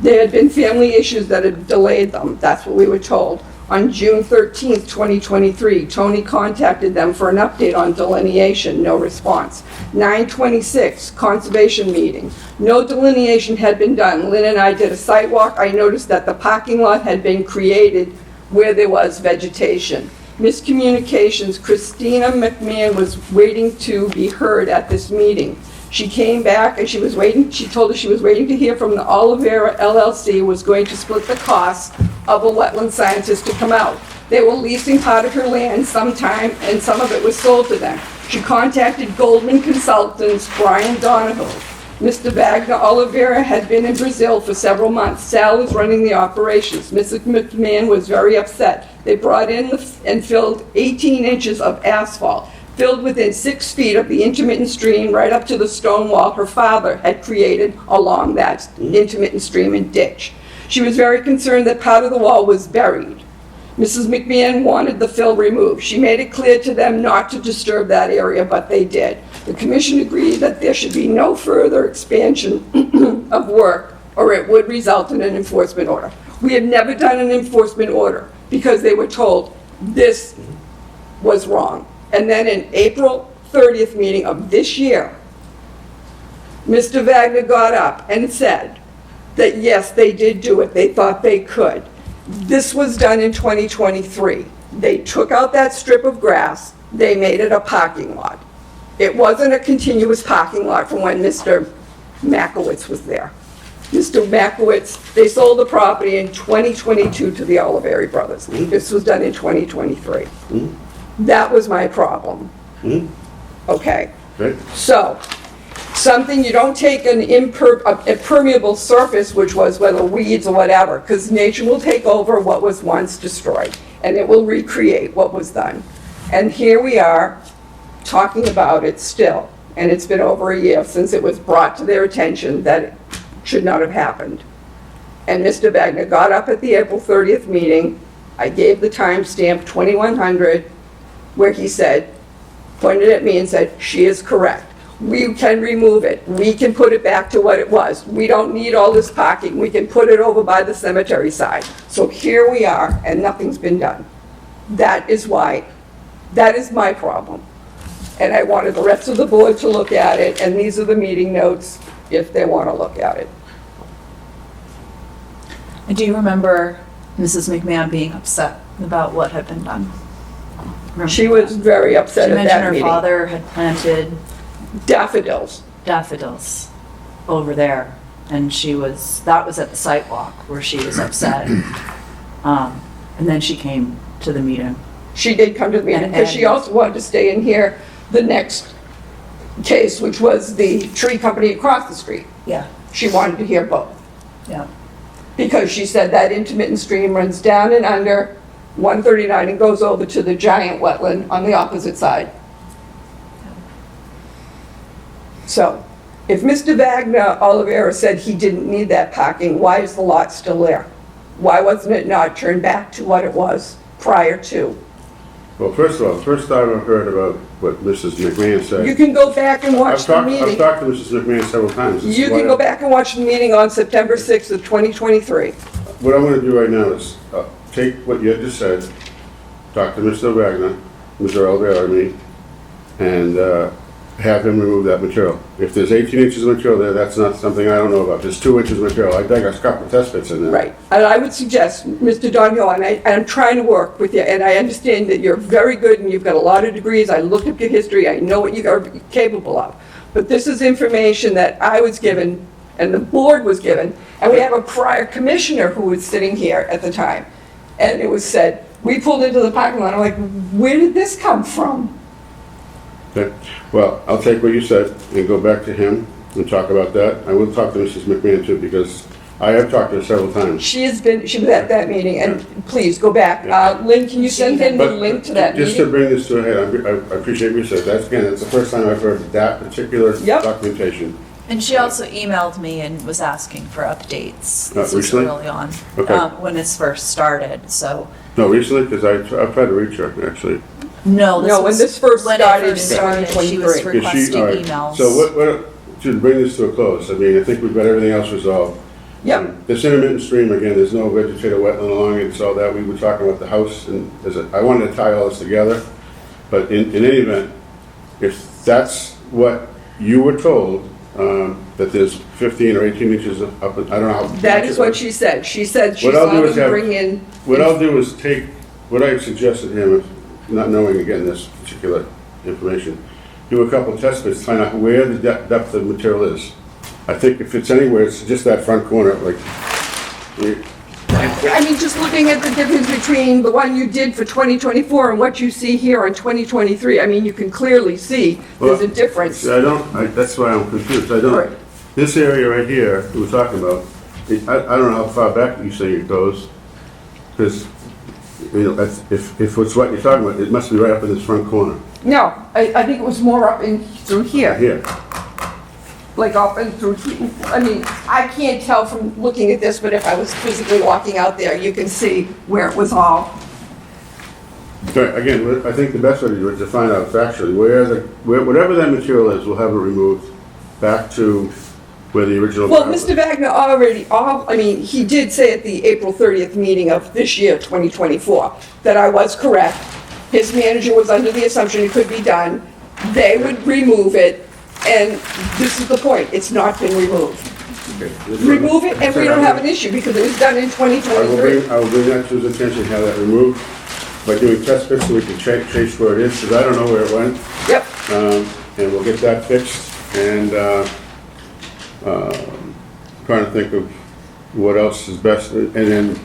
There had been family issues that had delayed them. That's what we were told. On June 13th, 2023, Tony contacted them for an update on delineation. No response. 9/26, conservation meeting. No delineation had been done. Lynn and I did a site walk. I noticed that the parking lot had been created where there was vegetation. Miscommunications. Christina McMahon was waiting to be heard at this meeting. She came back and she told us she was waiting to hear from the Oliveira LLC was going to split the cost of a wetland scientist to come out. They were leasing part of her land sometime, and some of it was sold to them. She contacted Goldman Consultants, Brian Donahoe. Mr. Wagner Oliveira had been in Brazil for several months. Sal was running the operations. Mrs. McMahon was very upset. They brought in and filled 18 inches of asphalt, filled within 6 feet of the intermittent stream right up to the stone wall her father had created along that intermittent stream and ditch. She was very concerned that part of the wall was buried. Mrs. McMahon wanted the fill removed. She made it clear to them not to disturb that area, but they did. The commission agreed that there should be no further expansion of work, or it would result in an enforcement order. We have never done an enforcement order because they were told this was wrong. And then in April 30th meeting of this year, Mr. Wagner got up and said that yes, they did do it. They thought they could. This was done in 2023. They took out that strip of grass, they made it a parking lot. It wasn't a continuous parking lot from when Mr. Makowitz was there. Mr. Makowitz, they sold the property in 2022 to the Oliveri brothers. This was done in 2023. That was my problem. Okay. So, something, you don't take an impermeable surface, which was whether weeds or whatever, because nature will take over what was once destroyed, and it will recreate what was done. And here we are, talking about it still, and it's been over a year since it was brought to their attention that it should not have happened. And Mr. Wagner got up at the April 30th meeting, I gave the timestamp 2100, where he said, pointed at me and said, she is correct. We can remove it. We can put it back to what it was. We don't need all this parking. We can put it over by the cemetery side. So here we are, and nothing's been done. That is why, that is my problem. And I wanted the rest of the board to look at it, and these are the meeting notes if they want to look at it. And do you remember Mrs. McMahon being upset about what had been done? She was very upset at that She mentioned her meeting. father had planted daffodils over there, and that was at the sidewalk where she was upset. And then she came to the meeting. She did come to the meeting, because she also wanted to stay in here the next case, which was the tree company across the street. Yeah. She wanted to hear both. Yeah. Because she said that intermittent stream runs down and under 139 and goes over to the giant wetland on the opposite side. So, if Mr. Wagner Oliveira said he didn't need that parking, why is the lot still there? Why wasn't it not turned back to what it was prior to? Well, first of all, the first time I've heard about what Mrs. McMahon said. You can go back and watch the meeting. I've talked to Mrs. McMahon several times. You can go back and watch the meeting on September 6th of 2023. What I'm going to do right now is take what you just said, talk to Mr. Wagner, Mr. Oliveira, I mean, and have him remove that material. If there's 18 inches of material there, that's not something I don't know about. There's 2 inches of material. I think a couple of test pits in there. Right. And I would suggest, Mr. Donahoe, and I'm trying to work with you, and I understand that you're very good and you've got a lot of degrees. I looked up your history. I know what you are capable of. But this is information that I was given and the board was given, and we have a prior commissioner who was sitting here at the time. And it was said, we pulled into the parking lot. I'm like, where did this come from? Okay. Well, I'll take what you said and go back to him and talk about that. I will talk to Mrs. McMahon too, because I have talked to her several times. She was at that meeting, and please go back. Lynn, can you send him the link to that Just to meeting? bring this to a head, I appreciate what you said. That's the first time I've heard that particular documentation. And she also emailed me and was asking for updates. This was Recently? early on, Okay. when this first started, so. No, recently, because I've tried to reach her, actually. No, when this first when it started first in started, she was 2023. requesting all right. emails. So to bring this to a close, I mean, I think we've got everything else resolved. Yep. This intermittent stream, again, there's no vegetated wetland along it, so that we were talking about the house, and I wanted to tie all this together, but in any event, if that's what you were told, that there's 15 or 18 inches up, I don't know how. That is what she said. She said she What I'll saw do is them have- bring in. What I'll do is take, what I suggested to him, not knowing again this particular information, do a couple of test pits, find out where the depth of material is. I think if it's anywhere, it's just that front corner, like, I mean, just looking at the difference between the one you did for 2024 and what you see here on 2023, I mean, you can clearly see there's a difference. That's why I'm confused. This area right here, that we're talking about, I don't know how far back you say it goes, because, if it's what you're talking about, it must be right up in this front corner. No, I think it was more up in, through here. Here. Like up and through, I mean, I can't tell from looking at this, but if I was physically walking out there, you can see where it was all. Okay, again, I think the best way to do it is to find out factually whatever that material is, we'll have it removed back to where the original. Well, Mr. Wagner I mean, he did say at the April 30th meeting of this year, 2024, that I was correct. His manager was under the assumption it could be done. They would remove it, and this is the point, it's not been removed. Remove it, and we don't have an issue, because it was done in 2023. I will bring that to his attention, have that removed, by doing test bits so we can trace where it is, because I don't know where it went. Yep. And we'll get that fixed, and trying to think of what else is best, and then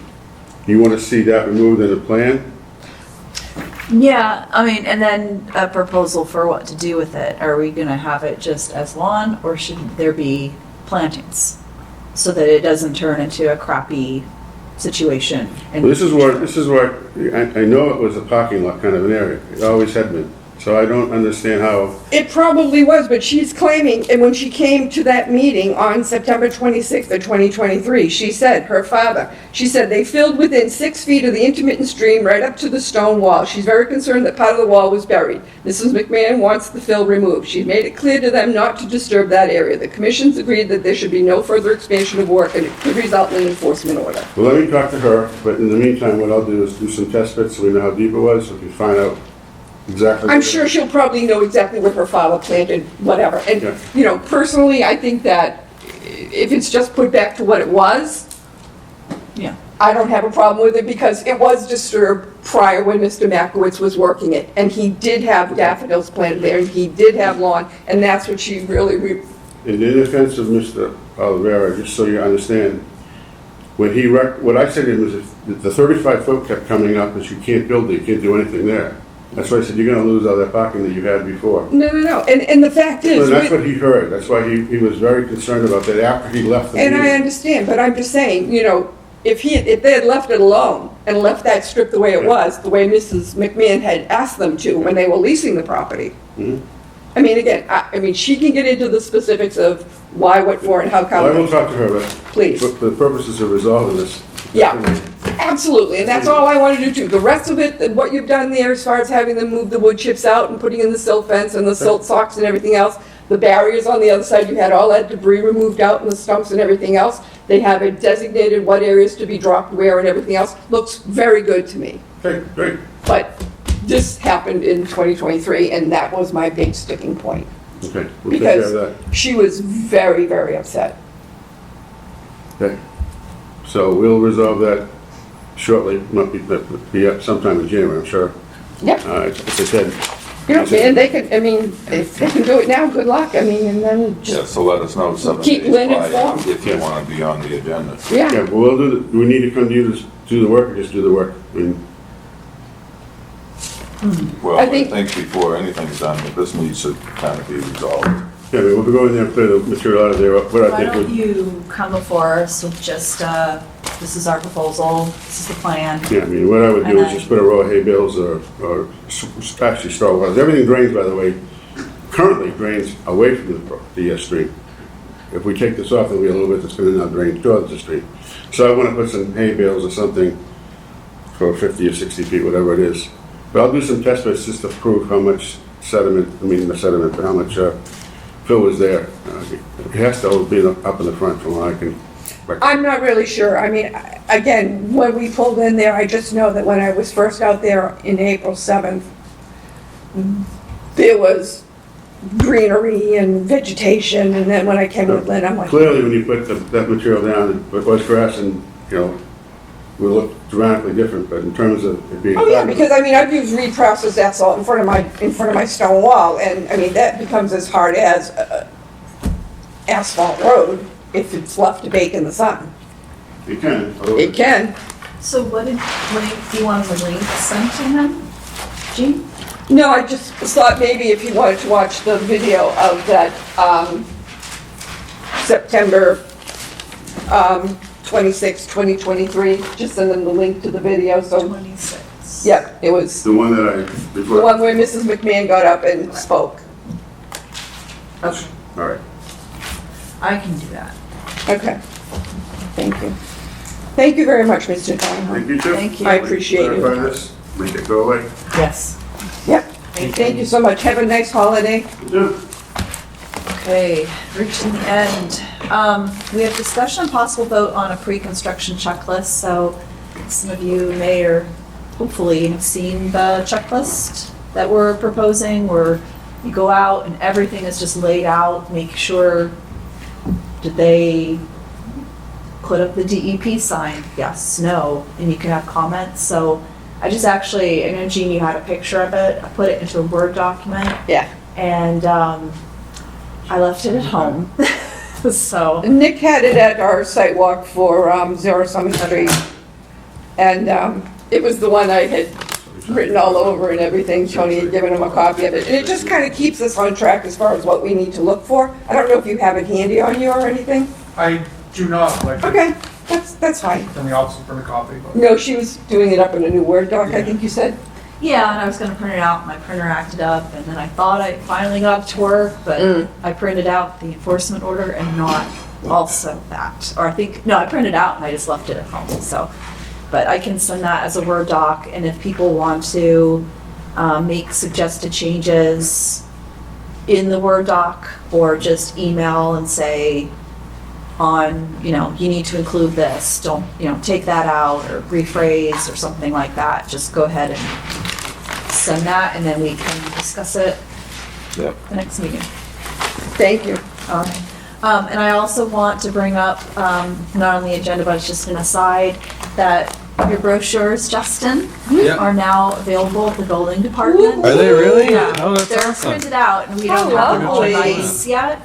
you want to see that removed in the plan? Yeah, I mean, and then a proposal for what to do with it. Are we gonna have it just as lawn, or should there be plantings? So that it doesn't turn into a crappy situation. Well, this is what, I know it was a parking lot kind of an area, it always had been, so I don't understand how. It probably was, but she's claiming, and when she came to that meeting on September 26th of 2023, she said, her father, she said they filled within 6 feet of the intermittent stream right up to the stone wall. She's very concerned that part of the wall was buried. Mrs. McMahon wants the fill removed. She's made it clear to them not to disturb that area. The commission's agreed that there should be no further expansion of work, and it could result in an enforcement order. Well, let me talk to her, but in the meantime, what I'll do is do some test bits so we know how deep it was, so we can find out exactly. I'm sure she'll probably know exactly what her father planted, whatever. And, you know, personally, I think that if it's just put back to what it was, yeah, I don't have a problem with it, because it was disturbed prior when Mr. Makowitz was working it. And he did have daffodils planted there, and he did have lawn, and that's what she really... In the defense of Mr. Oliveira, just so you understand, when what I said to him was if the 35-foot kept coming up, that you can't build it, you can't do anything there. That's why I said, you're gonna lose all that parking that you had before. No. And the fact is... Well, that's what he heard. That's why he was very concerned about that after he left the meeting. And I understand, but I'm just saying, you know, if they had left it alone and left that strip the way it was, the way Mrs. McMahon had asked them to when they were leasing the property. Mhm. I mean, again, I mean, she can get into the specifics of why, what for, and how come. Well, I will talk to her, but Please. for the purposes of resolving this. Yeah, absolutely, and that's all I want to do too. The rest of it, what you've done there as far as having them move the wood chips out and putting in the silt fence and the silt socks and everything else, the barriers on the other side, you had all that debris removed out and the stumps and everything else. They have it designated what areas to be dropped where and everything else. Looks very good to me. Okay, great. But this happened in 2023, and that was my big sticking point. Okay, we'll take care of that. Because she was very, very upset. Okay, so we'll resolve that shortly, might be up sometime in January, I'm sure. Yep. As I said. You know, and they could, I mean, if they can do it now, good luck. I mean, and then Yeah, just, so let us know 7 Keep days Lynn prior informed. if you want to be on the agenda. Yeah. Yeah, but do we need to come to you to do the work, or just do the work? I mean, Well, I I think- think before anything's done, this needs to kind of be resolved. yeah, we'll go in there and clear the material out of there, what I why think don't would, you come before us with just, this is our proposal, this is the plan. yeah, I mean, what I would do And is then- just put a row of hay bales or actually straw bales. Everything drains, by the way, currently drains away from the stream. If we take this off, there'll be a little bit that's gonna now drain towards the stream. So I wanna put some hay bales or something for 50 or 60 feet, whatever it is. But I'll do some test bits just to prove how much sediment, but how much fill was there. It has to always be up in the front from what I can. I'm not really sure. I mean, again, when we pulled in there, I just know that when I was first out there in April 7th, there was greenery and vegetation, and then when I came with Lynn, I'm like... Clearly, when you put that material down, it was grass and, you know, will look dramatically different, but in terms of it being... Oh, yeah, because, I mean, I've used reprocessed asphalt in front of my stone wall, and, I mean, that becomes as hard as asphalt road if it's left to bake in the sun. It can. It can. So what do you want the link sent to him? Jean? No, I just thought maybe if you wanted to watch the video of that September 26, 2023, just send them the link to the video, so. 26. Yep, it was The one that I, the one where Mrs. McMahon got up and spoke. Okay, all right. I can do that. Okay, thank you. Thank you very much, Mr. Donovan. Thank you, too. Thank you. I appreciate it. Clarify this, make it go away. Yes. Yep, thank you so much. Have a nice holiday. Okay, reaching the end. We have discussion and possible vote on a pre-construction checklist, so some of you may or hopefully have seen the checklist that we're proposing, where you go out and everything is just laid out, make sure, did they put up the DEP sign? Yes, no, and you can have comments. So I just actually, I know Jean, you had a picture of it, I put it into a Word document. Yeah. And I left it at home, so. Nick had it at our site walk for 0 Summer Street. And it was the one I had written all over and everything. Tony had given him a copy of it. And it just kind of keeps us on track as far as what we need to look for. I don't know if you have it handy on you or anything. I do not like. Okay, that's fine. In the office for the copy, but. No, she was doing it up in a new Word doc, I think you said. Yeah, and I was gonna print it out, my printer acted up, and then I thought I finally got it to work, but I printed out the enforcement order and not also that. Or I think, no, I printed out and I just left it at home, so. But I can send that as a Word doc, and if people want to make suggested changes in the Word doc, or just email and say on, you need to include this, don't, take that out, or rephrase, or something like that, just go ahead and send that, and then we can discuss it Yep. the next meeting. Thank you. All right. And I also want to bring up, not on the agenda, but it's just an aside, that your brochures, Justin, Yep. are now available at the building department. Are they really? Yeah. Oh, that's They're awesome. printed out, and we How don't have them on lovely. ice yet.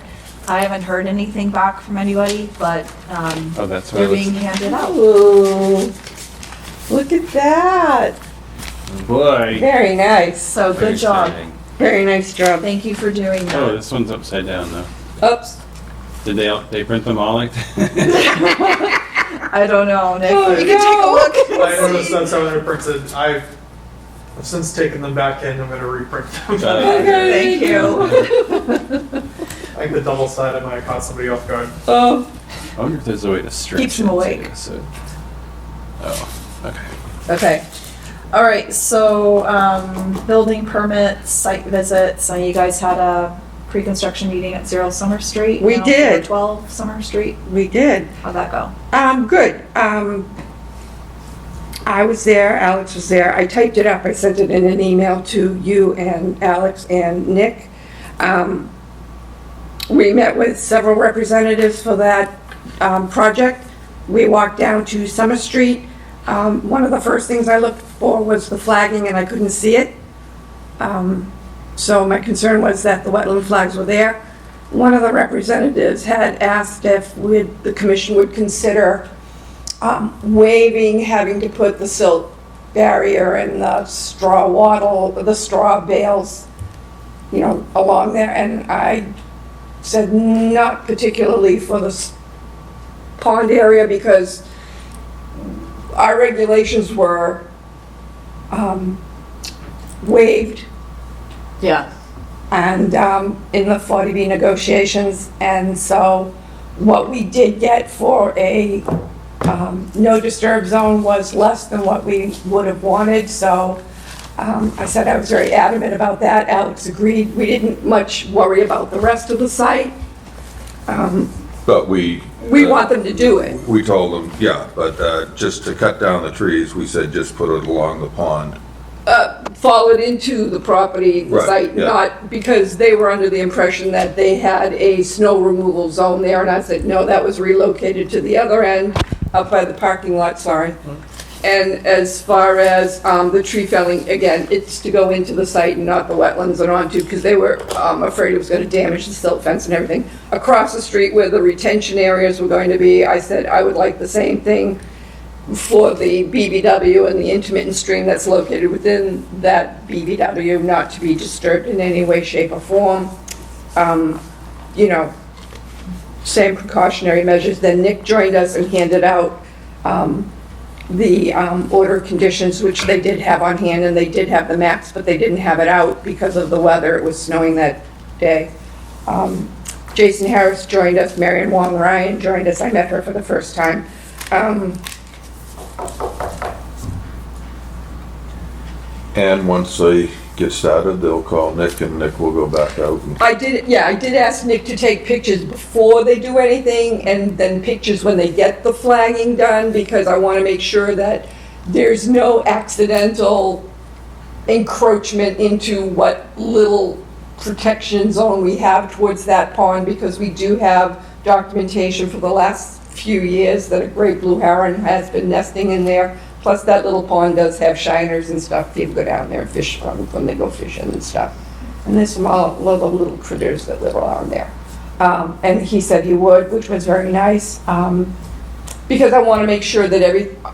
I haven't heard anything back from anybody, but Oh, that's they're what I being handed out. Ooh, look at that. Boy. Very nice. So good job. Very nice job. Thank you for doing Oh, that. this one's upside down though. Oops. Did they print them all like that? I don't know, Nick. Oh, You can take a look. I noticed that's how they're printed. I've since taken them back in. I'm gonna reprint them. Thank you. I think the double sided might have caught somebody off guard. Oh, I wonder if there's a way to stretch Keeps them it, awake. too, so- Oh, okay. Okay. All right, so, building permits, site visits, you guys had a pre-construction meeting at 0 Summer Street? We did. Or 12 Summer Street? we did. How'd that go? Good. I was there, Alex was there. I typed it up. I sent it in an email to you and Alex and Nick. We met with several representatives for that project. We walked down to Summer Street. One of the first things I looked for was the flagging, and I couldn't see it. So my concern was that the wetland flags were there. One of the representatives had asked if the commission would consider waiving having to put the silt barrier and the straw wattle, the straw bales, along there. And I said not particularly for the pond area, because our regulations were waived. Yeah. And in the 40B negotiations, and so what we did get for a no disturb zone was less than what we would have wanted, so I said I was very adamant about that. Alex agreed. We didn't much worry about the rest of the site. But we want them to do it. We told them, yeah, but just to cut down the trees, we said just put it along the pond. Fall it into the property, the Right, site, yeah. not because they were under the impression that they had a snow removal zone there, and I said, no, that was relocated to the other end, up by the parking lot, sorry. And as far as the tree felling, again, it's to go into the site and not the wetlands and onto, because they were afraid it was going to damage the silt fence and everything. Across the street where the retention areas were going to be, I said I would like the same thing for the BBW and the intermittent stream that's located within that BBW, not to be disturbed in any way, shape, or form. You know, same precautionary measures. Then Nick joined us and handed out the order of conditions, which they did have on hand, and they did have the maps, but they didn't have it out because of the weather. It was snowing that day. Jason Harris joined us, Marion Wong Ryan joined us. I met her for the first time. And once they get started, they'll call Nick, and Nick will go back out. I did ask Nick to take pictures before they do anything, and then pictures when they get the flagging done, because I want to make sure that there's no accidental encroachment into what little protection zone we have towards that pond, because we do have documentation for the last few years that a great blue heron has been nesting in there. Plus, that little pond does have shiners and stuff. People go down there and fish from when they go fishing and stuff. And there's some other little critters that live around there. And he said he would, which was very nice. Because I want to make sure that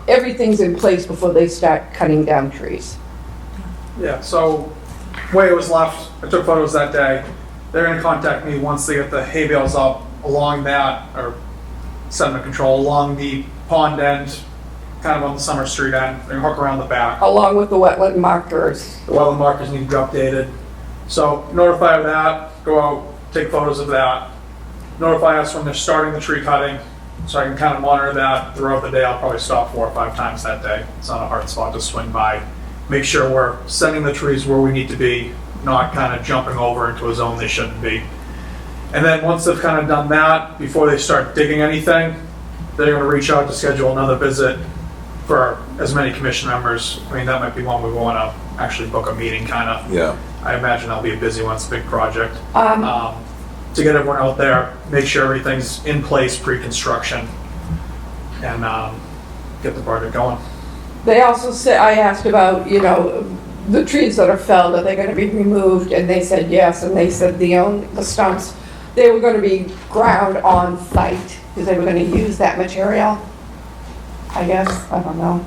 everything's in place before they start cutting down trees. Yeah, so way it was left, I took photos that day. They're gonna contact me once they get the hay bales up along that, or sediment control, along the pond end, kind of on the Summer Street end. They're gonna hook around the back. Along with the wetland markers. The wetland markers need to be updated. So notify of that, go out, take photos of that. Notify us when they're starting the tree cutting, so I can kind of monitor that throughout the day. I'll probably stop 4 or 5 times that day. It's not a hard spot to swing by. Make sure we're sending the trees where we need to be, not kind of jumping over into a zone they shouldn't be. And then once they've kind of done that, before they start digging anything, they're going to reach out to schedule another visit for as many commission members. I mean, that might be one we want to actually book a meeting, kind of. Yeah. I imagine that'll be a busy one. It's a big project. To get everyone out there, make sure everything's in place pre-construction, and get the project going. They also said, I asked about, the trees that are felled, are they going to be removed? And they said yes, and they said the stumps, they were going to be ground on site, because they were going to use that material, I guess. I don't know.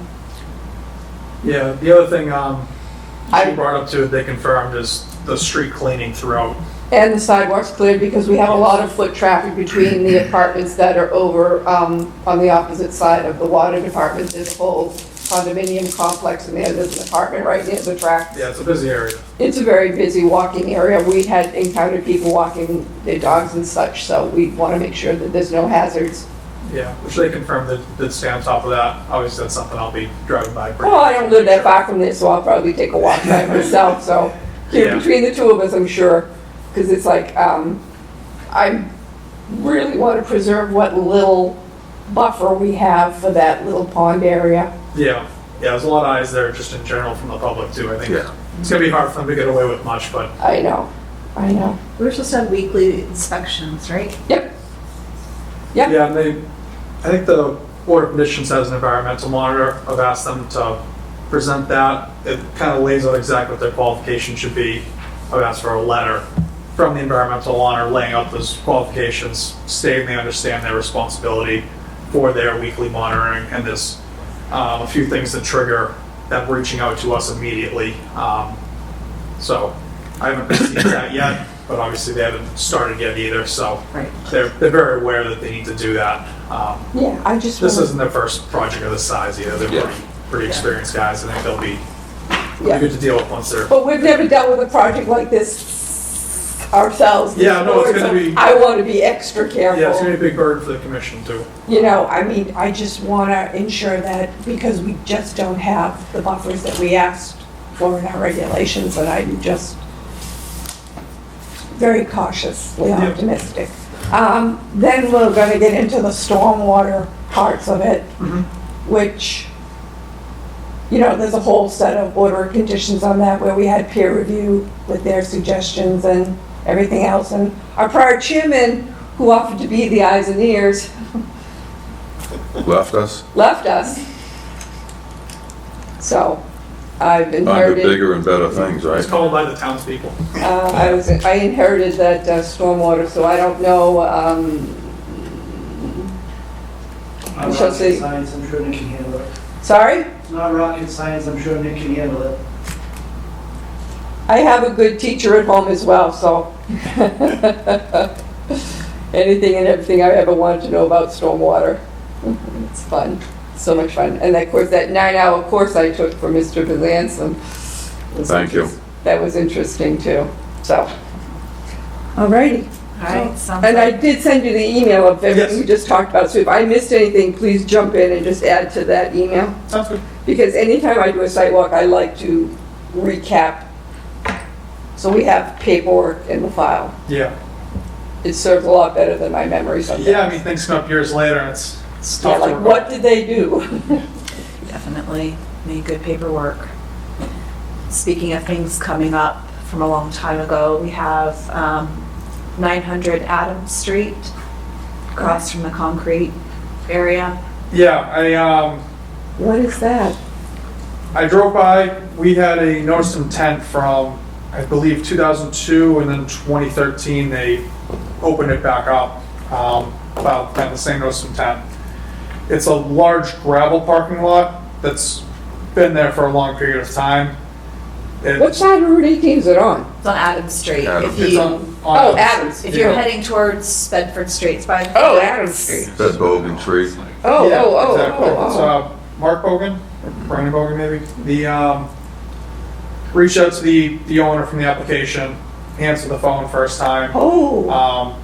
Yeah, the other thing she brought up too, they confirmed, is the street cleaning throughout. And the sidewalks cleared, because we have a lot of foot traffic between the apartments that are over on the opposite side of the water department. There's a whole condominium complex in there. There's an apartment right near the track. Yeah, it's a busy area. It's a very busy walking area. We had encountered people walking their dogs and such, so we want to make sure that there's no hazards. Yeah, which they confirmed that they'd stay on top of that. Obviously, that's something I'll be driving by. Well, I don't live that far from this, so I'll probably take a walk by myself, so Yeah. between the two of us, I'm sure. Because it's like, I really want to preserve what little buffer we have for that little pond area. Yeah, there's a lot of eyes there just in general from the public too. I think it's going to be hard for them to get away with much, but. I know. We're supposed to have weekly inspections, right? Yep. Yeah, and I think the Board of Conditions has an environmental monitor. I've asked them to present that. It kind of lays out exactly what their qualifications should be. I've asked for a letter from the environmental monitor laying out those qualifications, stating they understand their responsibility for their weekly monitoring, and there's a few things that trigger them reaching out to us immediately. So I haven't received that yet, but obviously they haven't started yet either, so they're very aware that they need to do that. Yeah, I just This isn't their first project of this size either. They're pretty experienced guys. I think they'll be good to deal with once they're. But we've never dealt with a project like this ourselves. Yeah, no, it's going to be. I want to be extra careful. Yeah, it's going to be a big burden for the commission too. I just want to ensure that, because we just don't have the buffers that we asked for in our regulations, and I'm just very cautiously optimistic. Then we're going to get into the stormwater parts of it, which, there's a whole set of order of conditions on that where we had peer review with their suggestions and everything else. And our prior chairman, who offered to be the eyes and ears, Left us? left us. So I've Under inherited, bigger and better things, right? It's called by the townspeople. I inherited that stormwater, so I don't know, we shall see. Science, I'm sure Nick can handle it. Sorry? It's not rocket science, I'm sure Nick can handle it. I have a good teacher at home as well, so anything and everything I ever wanted to know about stormwater. It's fun, so much fun. And of course, that 9-hour course I took for Mr. Bezanson. Thank you. That was interesting too, so. All righty. All right, sounds And I like- did send you the email of everything we just talked about, so if I missed anything, please jump in and just add to that email. Sounds good. Because anytime I do a site walk, I like to recap, so we have paperwork in the file. Yeah. It serves a lot better than my memory sometimes. Yeah, I mean, things come up years later, and it's Yeah, tough to like, recall. what did they do? Definitely need good paperwork. Speaking of things coming up from a long time ago, we have 900 Adams Street, across from the concrete area. Yeah, What is that? I drove by, we had a notice of intent from, I believe, 2002, and then 2013, they opened it back up, about the same notice of intent. It's a large gravel parking lot that's been there for a long period of time. What side of Route 18 is it on? It's on Adams Street. Adams. If It's you, Oh, Adams. if you're Yeah. heading towards Bedford Street, it's by Oh, Adams Street. That's Bogan Street. Oh, Yeah, oh, oh, exactly. oh, It's, oh. Mark Bogan, or Brandon Bogan maybe, reached out to the owner from the application, answered the phone first time. Oh,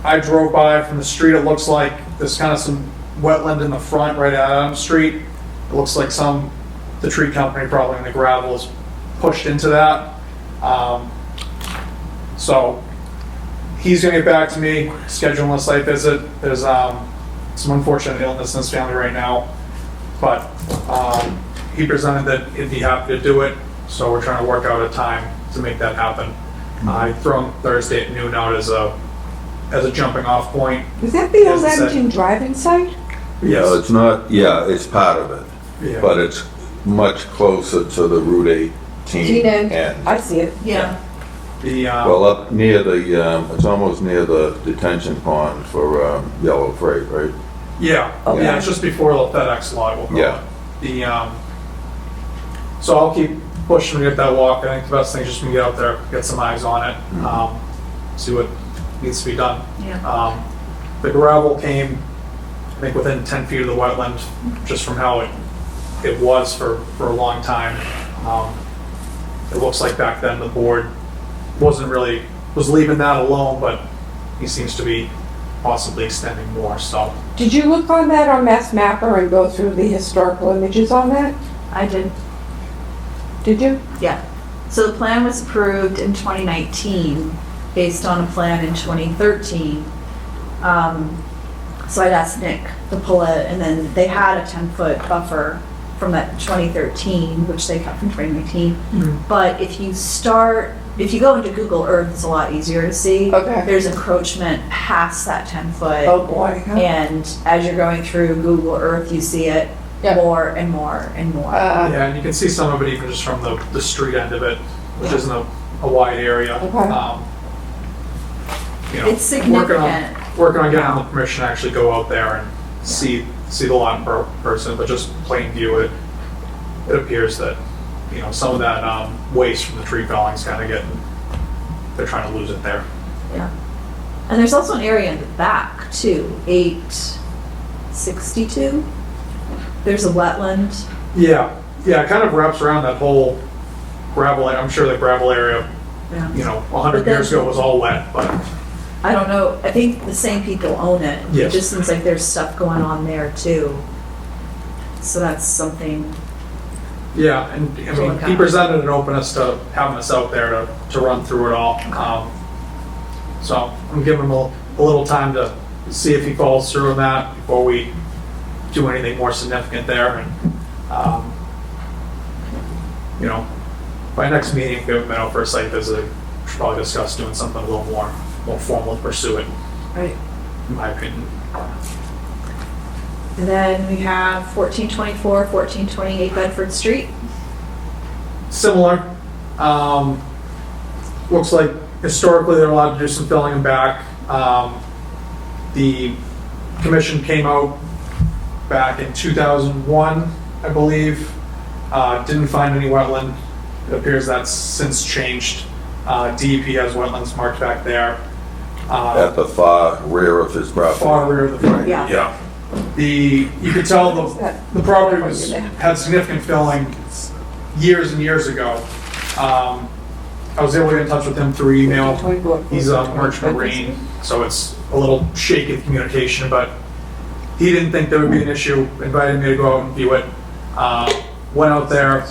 I drove by from the street, it looks like there's kind of some wetland in the front right at Adams Street. It looks like the tree company probably in the gravel is pushed into that. So he's gonna get back to me, scheduling a site visit. There's some unfortunate illness in his family right now, but he presented that he'd be happy to do it, so we're trying to work out a time to make that happen. I throw him Thursday at noon out as a jumping off point. is that the old As I said. Abington driving site? Yeah, it's not, yeah, it's part of it, Yeah. but it's much closer to the Route 18 end. end. I see it. yeah. The, Well, up near it's almost near the detention pond for Yellow Freight, right? yeah, Okay. yeah, it's just before the FedEx lot will go. Yeah. The, so I'll keep pushing to get that walk. I think the best thing is just to get out there, get some eyes on it, see what needs to be done. Yeah. The gravel came, I think, within 10 feet of the wetland, just from how it was for a long time. It looks like back then the board was leaving that alone, but he seems to be possibly extending more, so. Did you look on that on Mass Mapper and go through the historical images on that? I did. Did you? Yeah. So the plan was approved in 2019, based on a plan in 2013. So I'd asked Nick to pull it, and then they had a 10-foot buffer from that 2013, which they cut from 2019. But if you go into Google Earth, it's a lot easier to see. Okay. There's encroachment past that 10-foot. Oh, boy. And as you're going through Google Earth, you see it more and more and more. Yeah, and you can see some of it even just from the street end of it, which isn't a wide area. Okay. You know, It's significant. Working on getting the permission to actually go out there and see the lot in person, but just plain view it, it appears that, you know, some of that waste from the tree felling is kind of they're trying to lose it there. Yeah. And there's also an area in the back too, 862. There's a wetland. Yeah, it kind of wraps around that whole gravel, I'm sure the gravel area, Yeah. you know, 100 But then- years ago was all wet, but I don't know, I think the same people own it. It Yes. just seems like there's stuff going on there too. So that's something, yeah, and I mean, he presented an openness to having us out there to run through it all. So I'm giving him a little time to see if he follows through on that before we do anything more significant there. And, you know, by next meeting, if we haven't been out for a site visit, we should probably discuss doing something a little more formal to pursue it, right. in my opinion. And then we have 1424, 1428 Bedford Street. similar. Looks like historically they're allowed to do some filling and back. The commission came out back in 2001, I believe. Didn't find any wetland. It appears that's since changed. DEP has wetlands marked back there. At the far rear of his property. Far rear of the property. Yeah. You could tell the property had significant filling years and years ago. I was able to get in touch with him through email. He's a merchant marine, so it's a little shaky communication, but he didn't think there would be an issue, invited me to go out and view it. Went out there.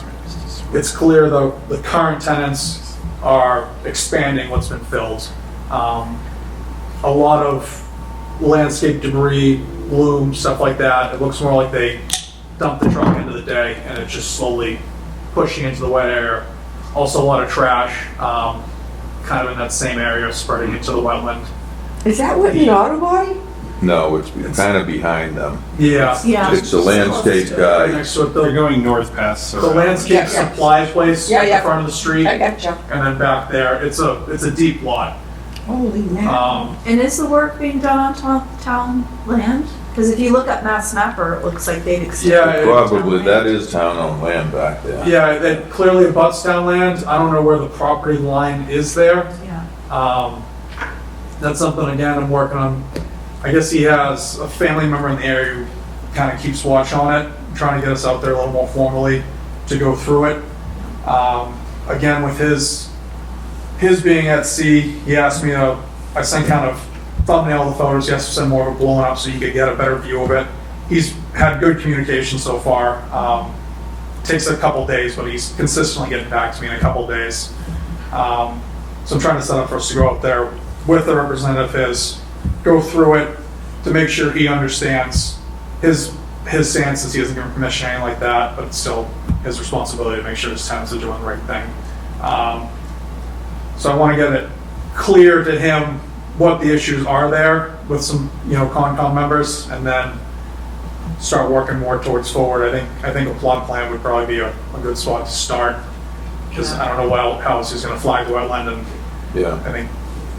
It's clear the current tenants are expanding what's been filled. A lot of landscape debris, loom, stuff like that. It looks more like they dumped the truck into the day and it's just slowly pushing into the wet air. Also a lot of trash, kind of in that same area, spreading into the wetland. Is that what an auto body? No, it's kind of behind them. Yeah. Yeah. It's a landscape guy. Next to it, They're going north past. the landscape supply place Yeah, at yeah. the front of the street. I gotcha. And then back there, it's a deep lot. Holy man. And is the work being done on town land? Because if you look at Mass Mapper, it looks like they've extended. Yeah, Probably, that is town-owned land back there. Yeah, it clearly abuts down land. I don't know where the property line is there. Yeah. That's something, again, I'm working on. I guess he has a family member in the area who kind of keeps watch on it, trying to get us out there a little more formally to go through it. Again, with his being at sea, he asked me to, I sent kind of thumbnail the photos, he has to send more of a blown up so you could get a better view of it. He's had good communication so far. Takes a couple days, but he's consistently getting back to me in a couple days. So I'm trying to set up for us to go out there with a representative of his, go through it to make sure he understands his stance, as he hasn't given permission or anything like that, but it's still his responsibility to make sure his tenants are doing the right thing. So I want to get it clear to him what the issues are there with some, Concom members, and then start working more towards forward. I think a plot plan would probably be a good spot to start, because I don't know what else he's going to flag the wetland, and Yeah. I think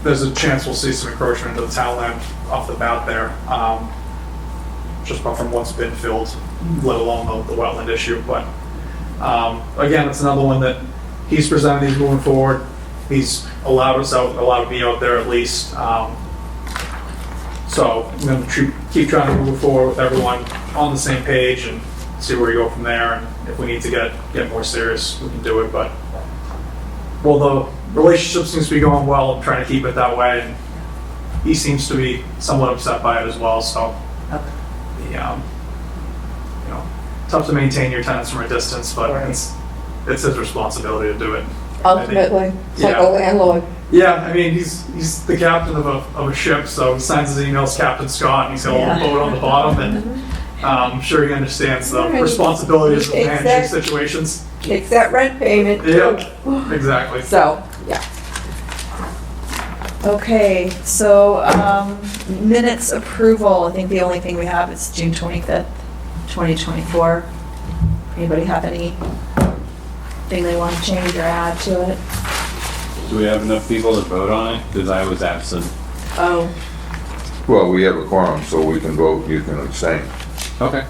there's a chance we'll see some encroachment into the town land off the bat there, just from what's been filled, let alone the wetland issue. But again, it's another one that he's presented, he's moving forward. He's allowed me out there at least. So I'm going to keep trying to move forward with everyone on the same page and see where we go from there. And if we need to get more serious, we can do it. But the relationship seems to be going well. I'm trying to keep it that way, and he seems to be somewhat upset by it as well. So, tough to maintain your tenants from a distance, but it's his responsibility to do it. Ultimately, it's like a landlord. Yeah, I mean, he's the captain of a ship, so he signs his emails Captain Scott, and he's got a little boat on the bottom, and I'm sure he understands the responsibilities of managing situations. Takes that rent payment. Yeah, exactly. So, yeah. Okay, so minutes approval, I think the only thing we have is June 25th, 2024. Anybody have anything they want to change or add to it? Do we have enough people to vote on it? Because I was absent. Oh, Well, we have a quorum, so we can vote, you can abstain. Okay.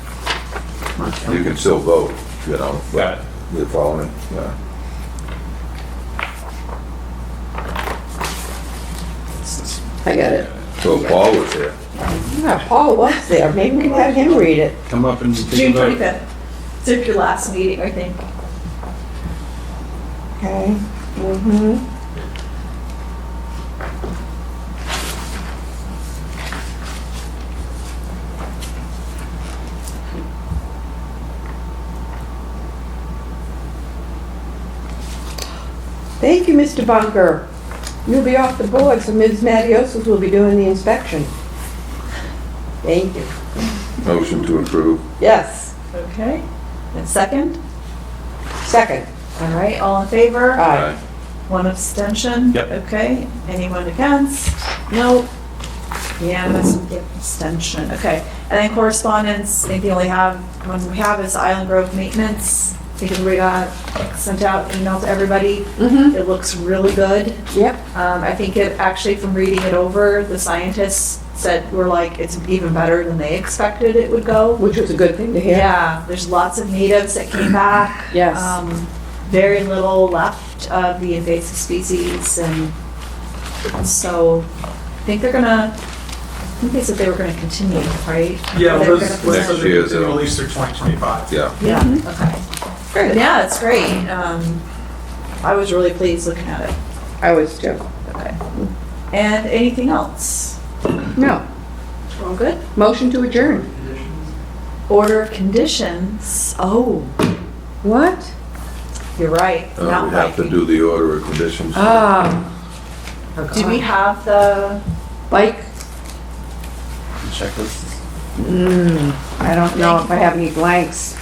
You can still vote, Got it. You're following, yeah. I got it. So Paul was there. Yeah, Paul was there. Maybe we can have him read it. Come up and take June a vote. 25th. It's your last meeting, I think. Okay. Mm-hmm. Thank you, Mr. Bunker. You'll be off the board, so Ms. Matiosis will be doing the inspection. Thank you. Motion to approve. Yes. Okay. And second? Second. All right, all in favor? Aye. One abstention? Yep. Okay. Anyone against? No. Unanimous abstention. Okay. And then correspondence, I think the only one we have is Island Grove Maintenance. because we got sent out email to everybody. Mhm. It looks really good. Yep. I think it, actually from reading it over, the scientists said, we're like, it's even better than they expected it would go. Which was a good thing to hear. Yeah, there's lots of natives that came back. Yes. Very little left of the invasive species, and so I think they're gonna, I think they said they were gonna continue, right? Yeah, They were Liz, gonna- Liz said Next they're year, going to they'll- release through 2025. Yeah. Yeah, okay. Good. Yeah, it's great. I was really pleased looking at it. I was too. Okay. And anything else? No. All good? Motion to adjourn. Order of conditions. Oh, What? you're right. We Mountain have to biking. do the order of conditions. Do we have the Bike? Checklist. I don't know if I have any blanks.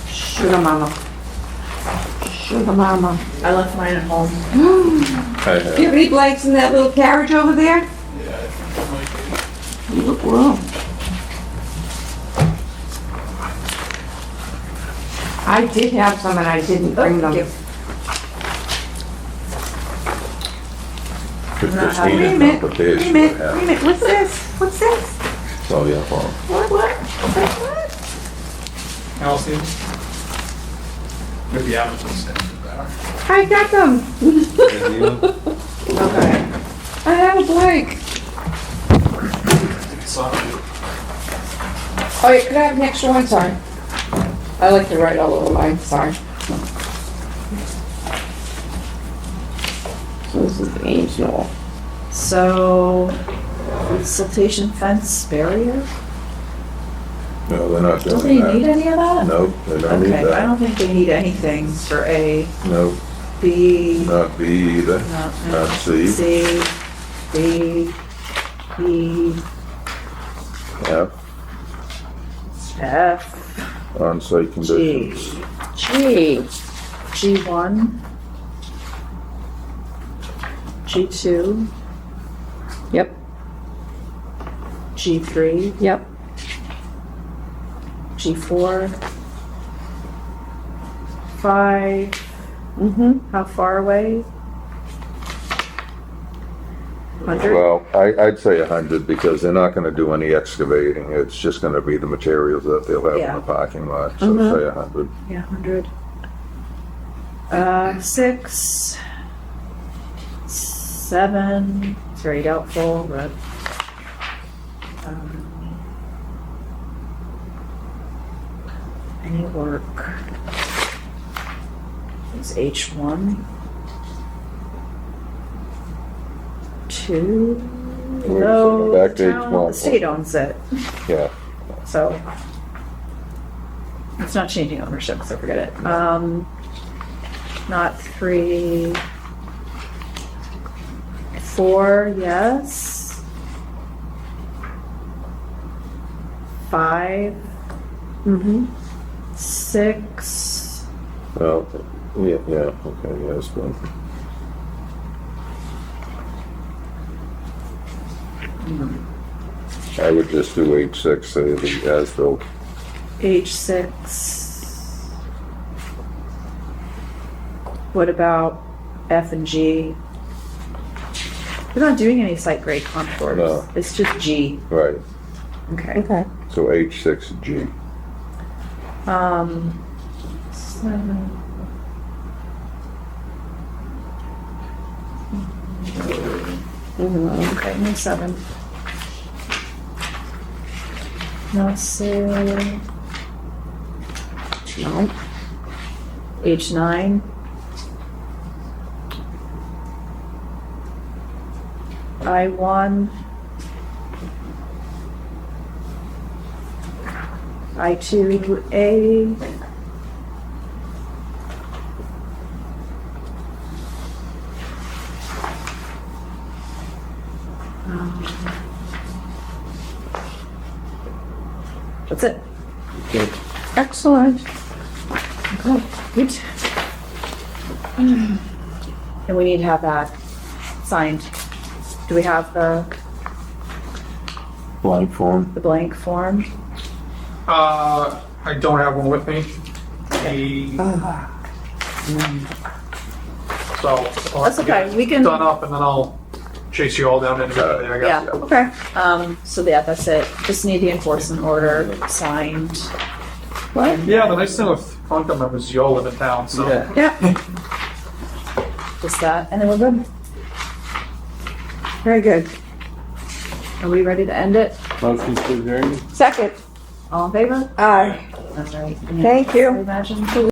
Sugar mama. Sugar mama. I left mine at home. I have. Do you have any blanks in that little carriage over there? You look well. I did have some and I didn't bring them. you. Could not Christina Wait a come minute, prepared, wait a she minute, would have. wait a minute, what's this? What's this? Oh, yeah, well, What? Allison? With the applicant standing there. I got them. Okay. I have a blank. Oh, yeah, could I have an extra one? Sorry. I like to write all over mine, sorry. So this is the Ames Knoll. So, siltation fence barrier? no, they're not Don't doing they that. need any of that? Nope, they don't need Okay, I that. don't think they need anything for A, Nope, B, not B either, not C, C, D, E, F, F, on-site G, conditions. Gee. G1, G2, Yep, G3, yep. G4, 5, Mm-hmm. how far away? 100? Well, I'd say 100 because they're not gonna do any excavating. It's just gonna be the materials that they'll have in Yeah. the parking lot, so Mhm. say 100. Yeah, 100. 6, 7, it's very doubtful, but. Any work. It's H1. 2. No, Back to the town- H1. the state owns it, Yeah, so. It's not changing ownership, so forget it. Not 3. 4, yes. 5. Mm-hmm. 6. well, yeah, okay, yes, but I would just do H6, say the as-built. H6. What about F and G? We're not doing any site grade contours. No. It's just G. Right, Okay. Okay. so H6G. 7. Mm-hmm. Okay, no 7. No 6. No. H9. I1. I2A. That's it. Good. Excellent. Okay, good. And we need to have that signed. Do we have the Blank form. blank form? I don't have one with me. So. That's okay, we can- Done up and then I'll chase you all down into there, I guess. Yeah, okay. So yeah, that's it. Just need the enforcement order signed. What? Yeah, the nice thing with Concom is you all live in town, so. Yeah. Just that, and then we're good. Very good. Are we ready to end it? Motion to adjourn? Second. All in favor? Aye. All right. Thank you. Imagine.